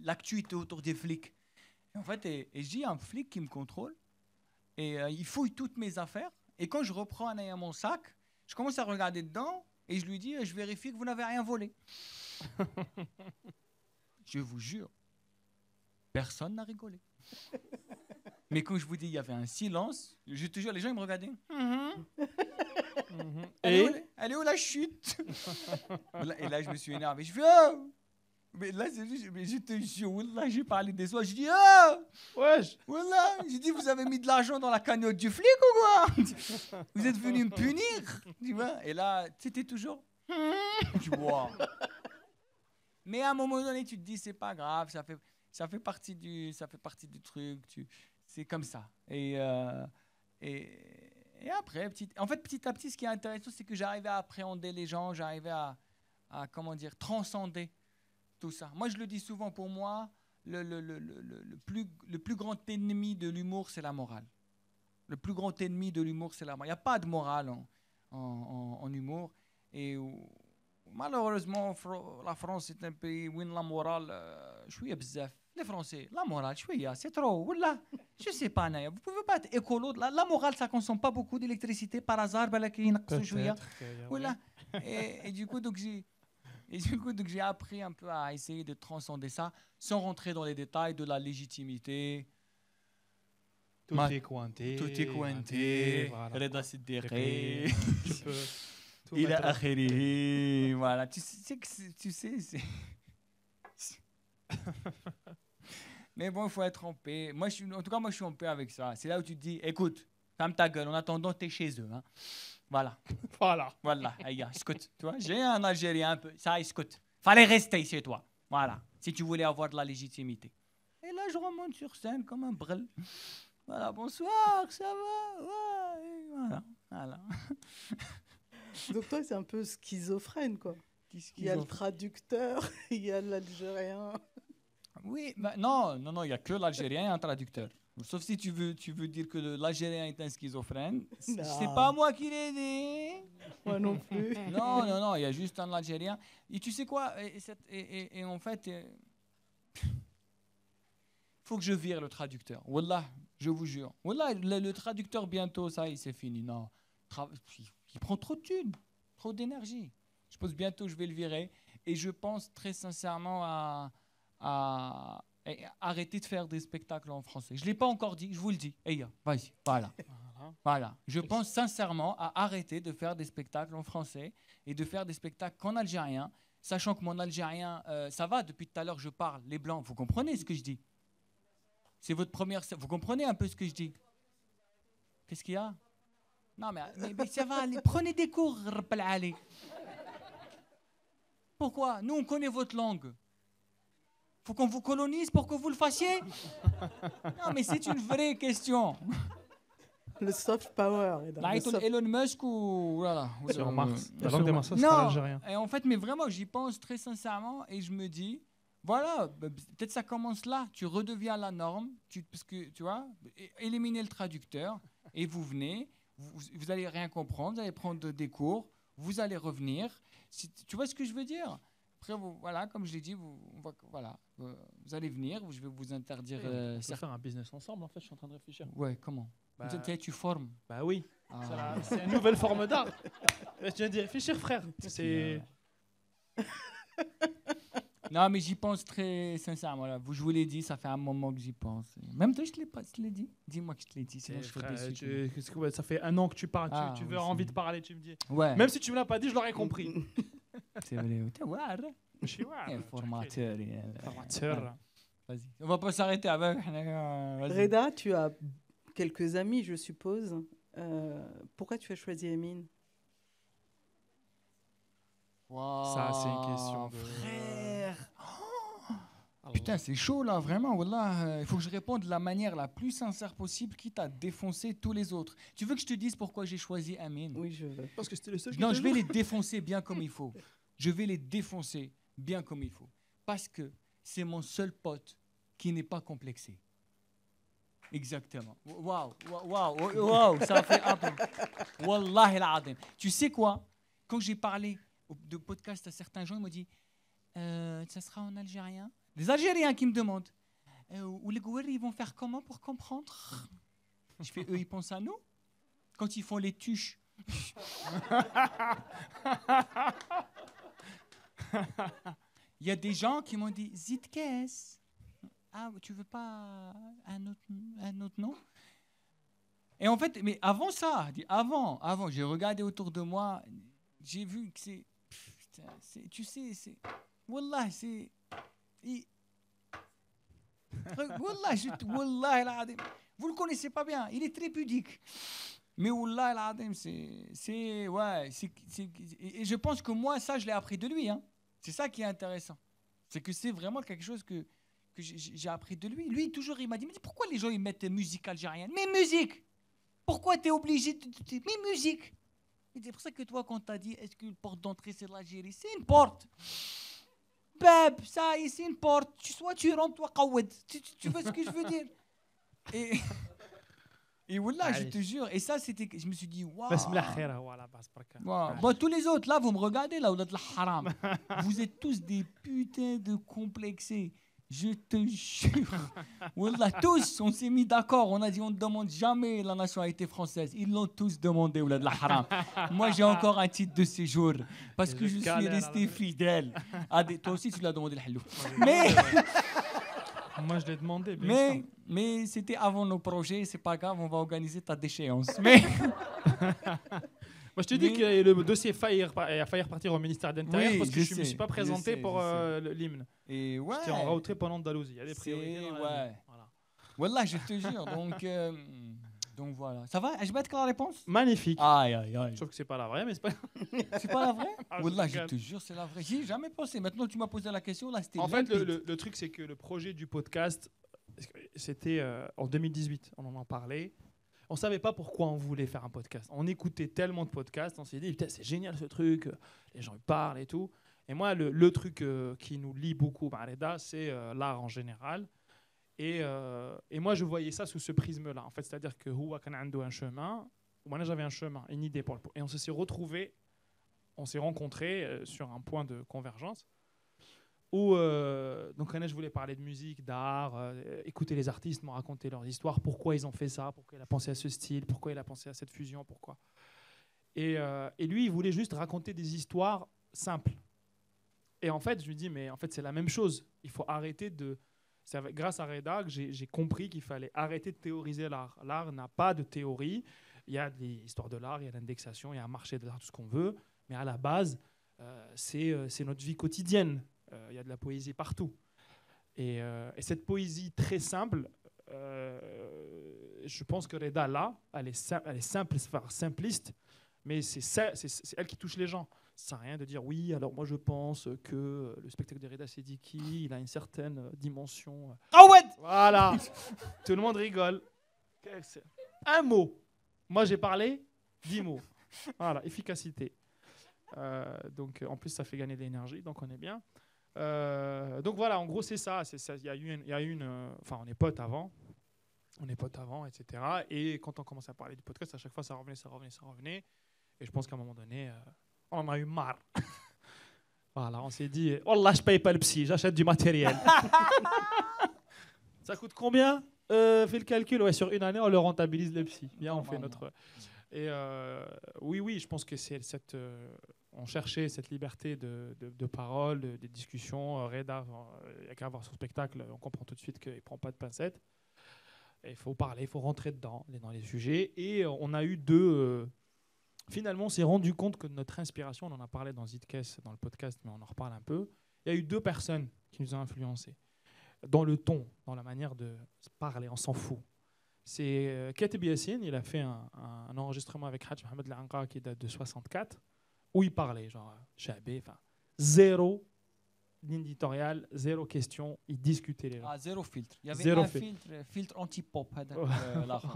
l'actu était autour des flics. Et en fait, et je dis, un flic qui me contrôle, et il fouille toutes mes affaires. Et quand je reprends mon sac, je commence à regarder dedans, et je lui dis, je vérifie que vous n'avez rien volé. Je vous jure, personne n'a rigolé. Mais quand je vous dis, il y avait un silence, je te jure, les gens ils me regardaient. Elle est où la chute? Et là, je me suis énervé. Je fais oh! Mais là, je te jure, là, j'ai parlé des soirs. Je dis oh! Wesh! Voilà, j'ai dit, vous avez mis de l'argent dans la cagnotte du flic ou quoi? Vous êtes venu me punir? Tu vois? Et là, c'était toujours. Je vois. Mais à un moment donné, tu te dis, c'est pas grave, ça fait partie du truc. C'est comme ça. Et après, petit à petit, ce qui est intéressant, c'est que j'arrivais à appréhender les gens, j'arrivais à comment dire, transcender tout ça. Moi, je le dis souvent, pour moi, le plus grand ennemi de l'humour, c'est la morale. Le plus grand ennemi de l'humour, c'est la morale. Il n'y a pas de morale en humour. Et malheureusement, la France est un pays où la morale, شوية بزاف. Les Français, la morale, c'est trop. Voilà. Je sais pas, Naya. Vous pouvez pas être écolo. La morale, ça consomme pas beaucoup d'électricité par hasard. Voilà. Et du coup, donc j'ai appris un peu à essayer de transcender ça, sans rentrer dans les détails de la légitimité. Tout est cointé. Voilà. Reda Siddiqui. Tu peux tout Il a mettre. akhiri. Voilà. Tu sais, c'est... Mais bon, il faut être en paix. En tout cas, moi, je suis en paix avec ça. C'est là où tu te dis, écoute, ferme ta gueule. En attendant, t'es chez eux. Hein. Voilà. Voilà. Aïe, écoute. Tu vois, j'ai un Algérien un peu. Ça, écoute. Fallait rester chez toi. Voilà. Si tu voulais avoir de la légitimité. Et là, je remonte sur scène comme un brel. Voilà. Bonsoir, ça va? Ouais. Voilà. Donc toi, c'est un peu schizophrène, quoi. Il y a le traducteur, il y a l'Algérien. Oui, bah non, il n'y a que l'Algérien et un traducteur. Sauf si tu veux dire que l'Algérien est un schizophrène. C'est pas moi qui l'ai dit. Moi non plus. Non, il y a juste un Algérien. Et tu sais quoi? Et en fait, il faut que je vire le traducteur. Wallah, je vous jure. Wallah, le traducteur bientôt, ça, c'est fini. Non, il prend trop de thunes, trop d'énergie. Je pense bientôt je vais le virer. Et je pense très sincèrement à arrêter de faire des spectacles en français. Je ne l'ai pas encore dit, je vous le dis. Vas-y, voilà. Je pense sincèrement à arrêter de faire des spectacles en français et de faire des spectacles qu'en algérien, sachant que mon algérien, ça va, depuis tout à l'heure je parle, les blancs, vous comprenez ce que je dis? C'est votre première... Vous comprenez un peu ce que je dis? Qu'est-ce qu'il y a? Non, mais ça va, prenez des cours, Rabbal Ali. Pourquoi? Nous, on connaît votre langue. Faut qu'on vous colonise pour que vous le fassiez? Non, mais c'est une vraie question. Le soft power. Elon Musk ou... Voilà. Sur Mars. La langue des Mars, c'est l'algérien. Et en fait, mais vraiment, j'y pense très sincèrement et je me dis, voilà, peut-être ça commence là. Tu redeviens la norme, parce que, tu vois, éliminer le traducteur et vous venez, vous allez rien comprendre, vous allez prendre des cours, vous allez revenir. Tu vois ce que je veux dire? Après, voilà, comme je l'ai dit, vous allez venir, je vais vous interdire... on peut faire un business ensemble, en fait, je suis en train de réfléchir. Ouais, comment? Tu formes? Bah oui, c'est une nouvelle forme d'art. Tu viens d'y réfléchir, frère. Non, mais j'y pense très sincèrement. Là. Je vous l'ai dit, ça fait un moment que j'y pense. Même toi, je te l'ai dit. Dis-moi que je te l'ai dit, sinon je serais déçu. Ça fait un an que tu parles, tu veux envie de parler, tu me dis. Ouais. Même si tu me l'as pas dit, je l'aurais compris. C'est vrai. T'es voir. Formateur. Vas-y. On va pas s'arrêter avec. Reda, tu as quelques amis, je suppose. Pourquoi tu as choisi Amine? Wow, ça, c'est une question de... Frère. Putain, c'est chaud là, vraiment. Wallah, il faut que je réponde de la manière la plus sincère possible, quitte à défoncer tous les autres. Tu veux que je te dise pourquoi j'ai choisi Amine? Oui, je veux. Parce que c'était le seul. Non, je vais les défoncer bien comme il faut. Je vais les défoncer bien comme il faut. Parce que c'est mon seul pote qui n'est pas complexé. Exactement. Waouh, ça a fait un peu. Wallah el-adim. Tu sais quoi? Quand j'ai parlé de podcast à certains gens, ils m'ont dit ça sera en algérien. Des Algériens qui me demandent ou les Gouiri, ils vont faire comment pour comprendre? Je fais eux, ils pensent à nous quand ils font les tuches. Il y a des gens qui m'ont dit Zitkes. Ah, tu veux pas un autre nom? Et en fait, mais avant ça, avant, j'ai regardé autour de moi, j'ai vu que c'est tu sais, c'est wallah, c'est wallah el-adim. Vous le connaissez pas bien, il est très pudique. Mais wallah el-adim, et je pense que moi ça je l'ai appris de lui, hein. C'est ça qui est intéressant. C'est que c'est vraiment quelque chose que j'ai appris de lui. Lui, toujours, il m'a dit, mais pourquoi les gens ils mettent musique algérienne? Mais musique! Pourquoi tu es obligé de... Mais musique! Et c'est pour ça que toi, quand tu as dit, est-ce qu'une porte d'entrée, c'est l'Algérie? C'est une porte! Bab, ça, c'est une porte. Soit tu rentres, toi, qawed. Tu vois ce que je veux dire? Et voilà, je te jure. Et ça, c'était... Je me suis dit, waouh! Bon, tous les autres, là, vous me regardez, là, haram. Vous êtes tous des putains de complexés. Je te jure. Wallah, tous, on s'est mis d'accord. On a dit, on ne demande jamais la nationalité française. Ils l'ont tous demandé, Oulad la haram. Moi, j'ai encore un titre de séjour. Parce que je suis resté fidèle. Toi aussi, tu l'as demandé, le halou. Mais... Moi, je l'ai demandé. Mais c'était avant nos projets. C'est pas grave, on va organiser ta déchéance. Mais... Moi, je te dis que le dossier a failli repartir au ministère de l'Intérieur parce que je ne me suis pas présenté pour l'hymne. Et ouais. J'étais en retrait pendant Andalousie. Il y a des priorités. Ouais. Voilà, je te jure. Donc voilà. Ça va? Je vais être la réponse? Magnifique. Aïe, aïe, aïe. Je trouve que c'est pas la vraie, mais c'est pas. C'est pas la vraie? Wallah, je te jure, c'est la vraie. J'y ai jamais pensé. Maintenant, tu m'as posé la question. Là, c'était. En fait, le truc, c'est que le projet du podcast, c'était en 2018. On en parlait. On ne savait pas pourquoi on voulait faire un podcast. On écoutait tellement de podcasts, on s'est dit, putain, c'est génial ce truc, les gens ils parlent et tout. Et moi, le truc qui nous lie beaucoup, Reda, c'est l'art en général. Et moi, je voyais ça sous ce prisme-là. En fait, c'est-à-dire que Houa Kan Ando un chemin, moi j'avais un chemin, une idée pour le. Et on s'est retrouvés, on s'est rencontrés sur un point de convergence. Où donc je voulais parler de musique, d'art, écouter les artistes, me raconter leur histoire, pourquoi ils ont fait ça, pourquoi il a pensé à ce style, pourquoi il a pensé à cette fusion, pourquoi. Et lui, il voulait juste raconter des histoires simples. Et en fait, je lui dis, mais en fait, c'est la même chose. Il faut arrêter de... C'est grâce à Reda que j'ai compris qu'il fallait arrêter de théoriser l'art. L'art n'a pas de théorie. Il y a des histoires de l'art, il y a l'indexation, il y a un marché de l'art, tout ce qu'on veut. Mais à la base, c'est notre vie quotidienne. Il y a de la poésie partout. Et cette poésie très simple, je pense que Reda, là, elle est simpliste, mais c'est elle qui touche les gens. Ça sert à rien de dire, oui, alors moi je pense que le spectacle de Reda Sediki, il a une certaine dimension. Ah ouais! Voilà. Tout le monde rigole. Un mot. Moi j'ai parlé 10 mots. Voilà, efficacité. Donc en plus ça fait gagner de l'énergie, donc on est bien. Donc voilà, en gros c'est ça. Il y a eu enfin, on est potes avant, etc. Et quand on commence à parler du podcast, à chaque fois ça revenait. Et je pense qu'à un moment donné, on en a eu marre. Voilà, on s'est dit, wallah, je paye pas le psy, j'achète du matériel. Ça coûte combien? Fais le calcul, ouais, sur une année, on le rentabilise le psy. Bien, on fait notre. Et oui, je pense que c'est cette. On cherchait cette liberté de parole, de discussion. Reda, il n'y a qu'à voir son spectacle, on comprend tout de suite qu'il ne prend pas de pincettes. Il faut parler, il faut rentrer dans les sujets. Et on a eu finalement, on s'est rendu compte que notre inspiration, on en a parlé dans Zidkes, dans le podcast, mais on en reparle un peu. Il y a eu 2 personnes qui nous ont influencés. Dans le ton, dans la manière de parler, on s'en fout. C'est Kateb Yassine, il a fait un enregistrement avec Hadj Mohamed Lanqa qui date de 64. Où il parlait, genre, Chabé, enfin, zéro éditorial, zéro question, il discutait les gens. Ah, zéro filtre. Il y avait zéro filtre anti-pop.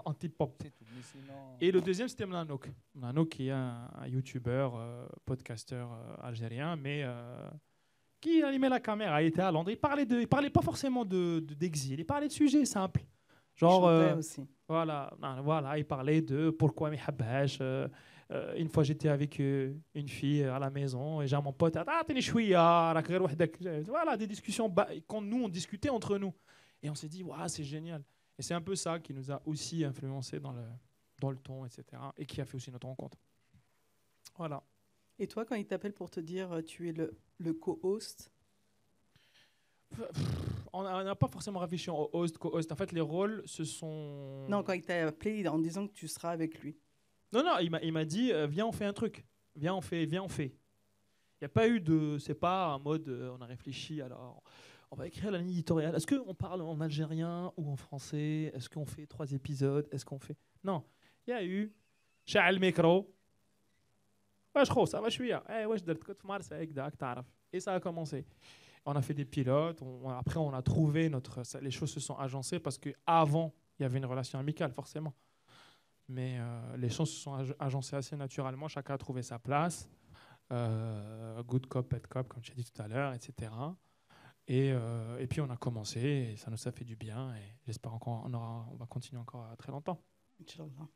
Anti-pop. Sinon... Et le deuxième, c'était Mlanouk. Mlanouk, qui est un youtubeur, podcasteur algérien, mais qui animait la caméra, il était à Londres. Il parlait pas forcément d'exil, il parlait de sujets simples. Genre, aussi. Voilà, il parlait de pourquoi Mihabash. Une fois, j'étais avec une fille à la maison et j'ai mon pote, voilà, des discussions quand nous on discutait entre nous et on s'est dit, waouh, c'est génial. Et c'est un peu ça qui nous a aussi influencé dans le ton, etc. et qui a fait aussi notre rencontre. Voilà. Et toi, quand il t'appelle pour te dire tu es le co-host, on n'a pas forcément réfléchi au host, co-host. En fait, les rôles se sont. Non, quand il t'a appelé en disant que tu seras avec lui. Non, il m'a dit viens, on fait un truc. Viens, on fait. Il n'y a pas eu de. C'est pas un mode. On a réfléchi. Alors, on va écrire la ligne éditoriale. Est-ce qu'on parle en algérien ou en français? Est-ce qu'on fait 3 épisodes? Est-ce qu'on fait. Non. Il y a eu. Sha'al micro. Ouais, je crois, ça va, je suis là. Ouais, je dois te Marseille, et ça a commencé. On a fait des pilotes. Après, on a trouvé les choses se sont agencées parce qu'avant, il y avait une relation amicale, forcément. Mais les choses se sont agencées assez naturellement. Chacun a trouvé sa place. Good cop, bad cop, comme tu as dit tout à l'heure, etc. Et puis, on a commencé et ça nous a fait du bien. Et j'espère qu'on va continuer encore à très longtemps. Inch'Allah.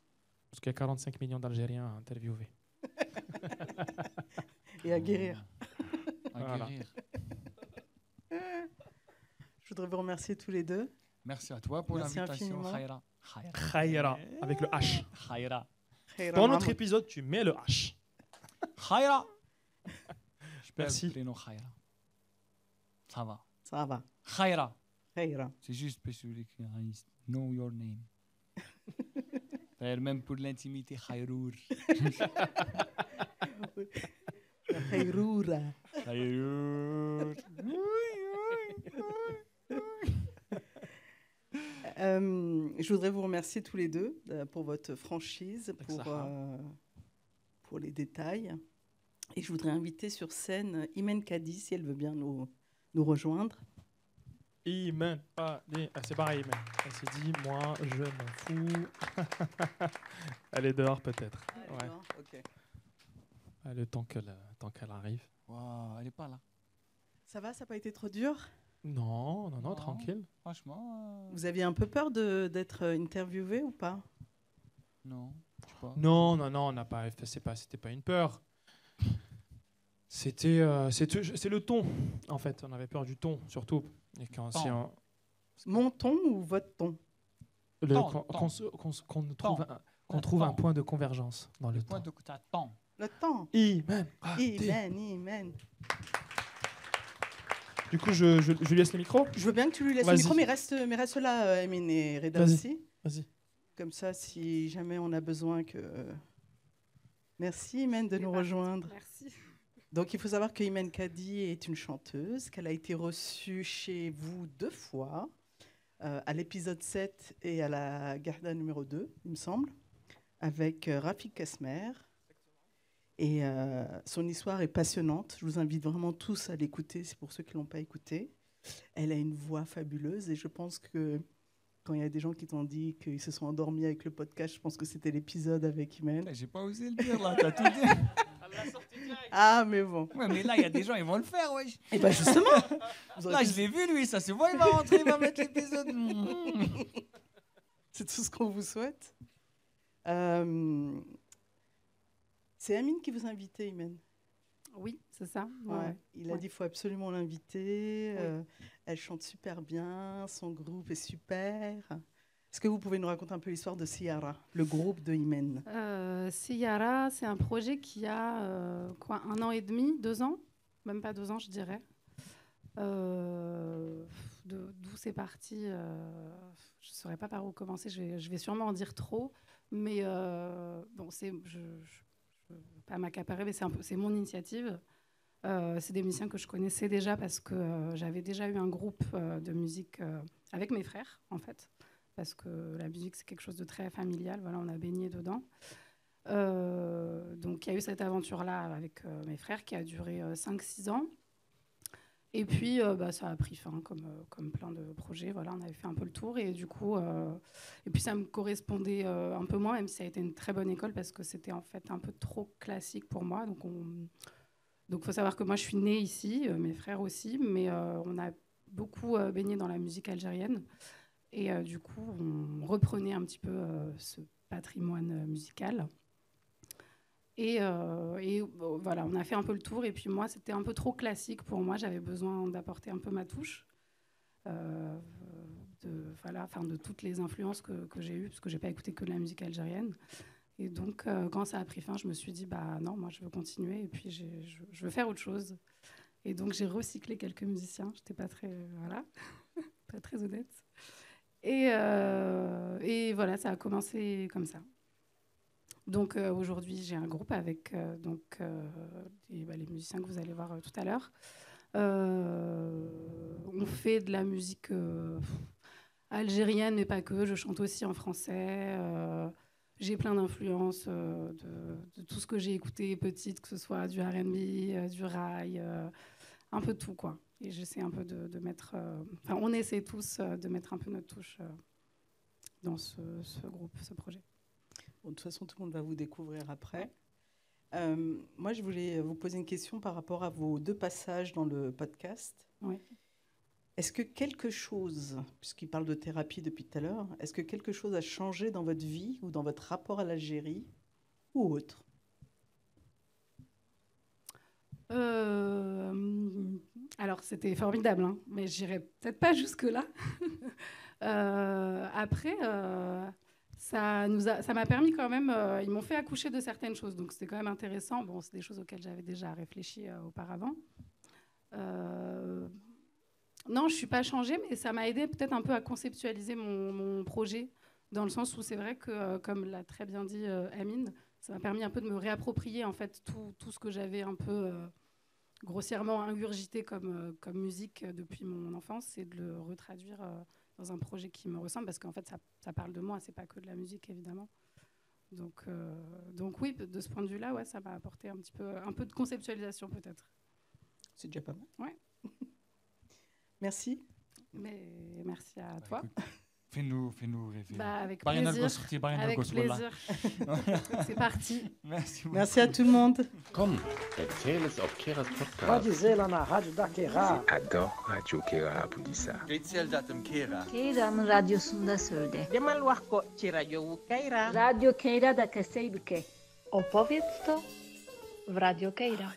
Parce qu'il y a 45 millions d'Algériens à interviewer. Et à guérir. À Voilà. guérir. Je voudrais vous remercier tous les deux. Merci à toi pour Merci l'invitation. infiniment. Khaira. Khaira, avec le H. Khaira. Dans notre épisode, tu mets le H. Khaira. Je peux Merci. le prénom Khaira. Ça va. Ça va. Khaira. Khaira. C'est juste parce que I know your name. D'ailleurs, même pour l'intimité, Khairour. Khairoura. Khairour. Je voudrais vous remercier tous les deux pour votre franchise, pour les détails. Et je voudrais inviter sur scène Imen Kadi, si elle veut bien nous rejoindre. Imen. C'est pareil, Imen. Elle s'est dit, moi, je m'en fous. Elle est dehors, peut-être. Ouais. Ok. Le temps qu'elle arrive. Wow, elle n'est pas là. Ça va, ça n'a pas été trop dur? Non, Non. tranquille. Franchement, Vous aviez un peu peur d'être interviewé ou pas? non. Je sais pas. Non, on n'a pas. C'était pas une peur. C'est le ton, en fait. On avait peur du ton, surtout. Et quand Ton. Mon ton ou votre ton? Qu'on trouve un point de convergence dans le Point temps. de temps. Le temps. Imen. Imen. Du coup, je lui laisse le micro. Je veux bien que tu lui laisses le Vas-y. micro, mais reste là, Emin et Reda Vas-y. aussi. Vas-y. Comme ça, si jamais on a besoin que... Merci, Imen, de nous rejoindre. Merci. Donc, il faut savoir que Imen Kadi est une chanteuse, qu'elle a été reçue chez vous 2 fois, à l'épisode 7 et à la Garda numéro 2, il me semble, avec Rafik Kasmer. Et son histoire est passionnante. Je vous invite vraiment tous à l'écouter, c'est pour ceux qui ne l'ont pas écouté. Elle a une voix fabuleuse et je pense que quand il y a des gens qui t'ont dit qu'ils se sont endormis avec le podcast, je pense que c'était l'épisode avec Imen. J'ai pas osé le dire là, t'as tout dit. Ah, mais bon. Ouais, mais là, il y a des gens, ils vont le faire, wesh. Et bien justement, Là, je l'ai vu, lui, ça se voit, il va rentrer, il va mettre l'épisode. c'est tout ce qu'on vous souhaite. C'est Amine qui vous a invité, Imen. Oui, c'est ça. Ouais. Il a dit qu'il faut absolument l'inviter. Oui. Elle chante super bien, son groupe est super. Est-ce que vous pouvez nous raconter un peu l'histoire de Ciara, le groupe de Imen? Ciara, c'est un projet qui a 1 an et demi, 2 ans, même pas 2 ans, je dirais. D'où c'est parti, je ne saurais pas par où commencer, je vais sûrement en dire trop, mais bon, je ne veux pas m'accaparer, mais c'est mon initiative. C'est des musiciens que je connaissais déjà parce que j'avais déjà eu un groupe de musique avec mes frères, en fait, parce que la musique, c'est quelque chose de très familial. Voilà, on a baigné dedans. Donc, il y a eu cette aventure-là avec mes frères qui a duré 5-6 ans. Et puis, ça a pris fin, comme plein de projets. Voilà, on avait fait un peu le tour. Et du coup, et puis ça me correspondait un peu moins, même si ça a été une très bonne école, parce que c'était en fait un peu trop classique pour moi. Donc, il faut savoir que moi, je suis née ici, mes frères aussi, mais on a beaucoup baigné dans la musique algérienne. Et du coup, on reprenait un petit peu ce patrimoine musical. Et voilà, on a fait un peu le tour. Et puis moi, c'était un peu trop classique pour moi. J'avais besoin d'apporter un peu ma touche, de toutes les influences que j'ai eues, parce que je n'ai pas écouté que de la musique algérienne. Et donc, quand ça a pris fin, je me suis dit, non, moi, je veux continuer. Et puis, je veux faire autre chose. Et donc, j'ai recyclé quelques musiciens. Je n'étais pas très, pas très honnête. Et voilà, ça a commencé comme ça. Donc aujourd'hui, j'ai un groupe avec les musiciens que vous allez voir tout à l'heure. On fait de la musique algérienne, mais pas que. Je chante aussi en français. J'ai plein d'influences de tout ce que j'ai écouté petite, que ce soit du R&B, du rail, un peu de tout, quoi. Et j'essaie un peu de mettre... on essaie tous de mettre un peu notre touche dans ce groupe, ce projet. Bon, de toute façon, tout le monde va vous découvrir après. Moi, je voulais vous poser une question par rapport à vos 2 passages dans le podcast. Oui. Est-ce que quelque chose, puisqu'il parle de thérapie depuis tout à l'heure, est-ce que quelque chose a changé dans votre vie ou dans votre rapport à l'Algérie ou autre? Alors, c'était formidable, hein, mais j'irai peut-être pas jusque-là. Après, ça m'a permis quand même... ils m'ont fait accoucher de certaines choses, donc c'était quand même intéressant. Bon, c'est des choses auxquelles j'avais déjà réfléchi auparavant. Non, je ne suis pas changée, mais ça m'a aidé peut-être un peu à conceptualiser mon projet, dans le sens où c'est vrai que, comme l'a très bien dit Amine, ça m'a permis un peu de me réapproprier en fait, tout ce que j'avais un peu grossièrement ingurgité comme musique depuis mon enfance, et de le retraduire dans un projet qui me ressemble, parce qu'en fait, ça parle de moi, c'est pas que de la musique, évidemment. Donc oui, de ce point de vue-là, ouais, ça m'a apporté un peu de conceptualisation, peut-être. C'est déjà pas mal. Ouais. Merci. Mais merci à toi. Écoute, fais-nous rêver. Avec plaisir. Avec plaisir. C'est parti. Merci beaucoup. Merci à tout le monde. Kom, erzähl es auf Keras Podcast. Pode dizer lá na rádio da Keira. Adore Radio Kera Abudisa. Keira'nın radyosunda söyle. Demal wax ko ci rajo Keira. Radyo Keira da Kaseybuke. Opowiedz to w Radio Keira.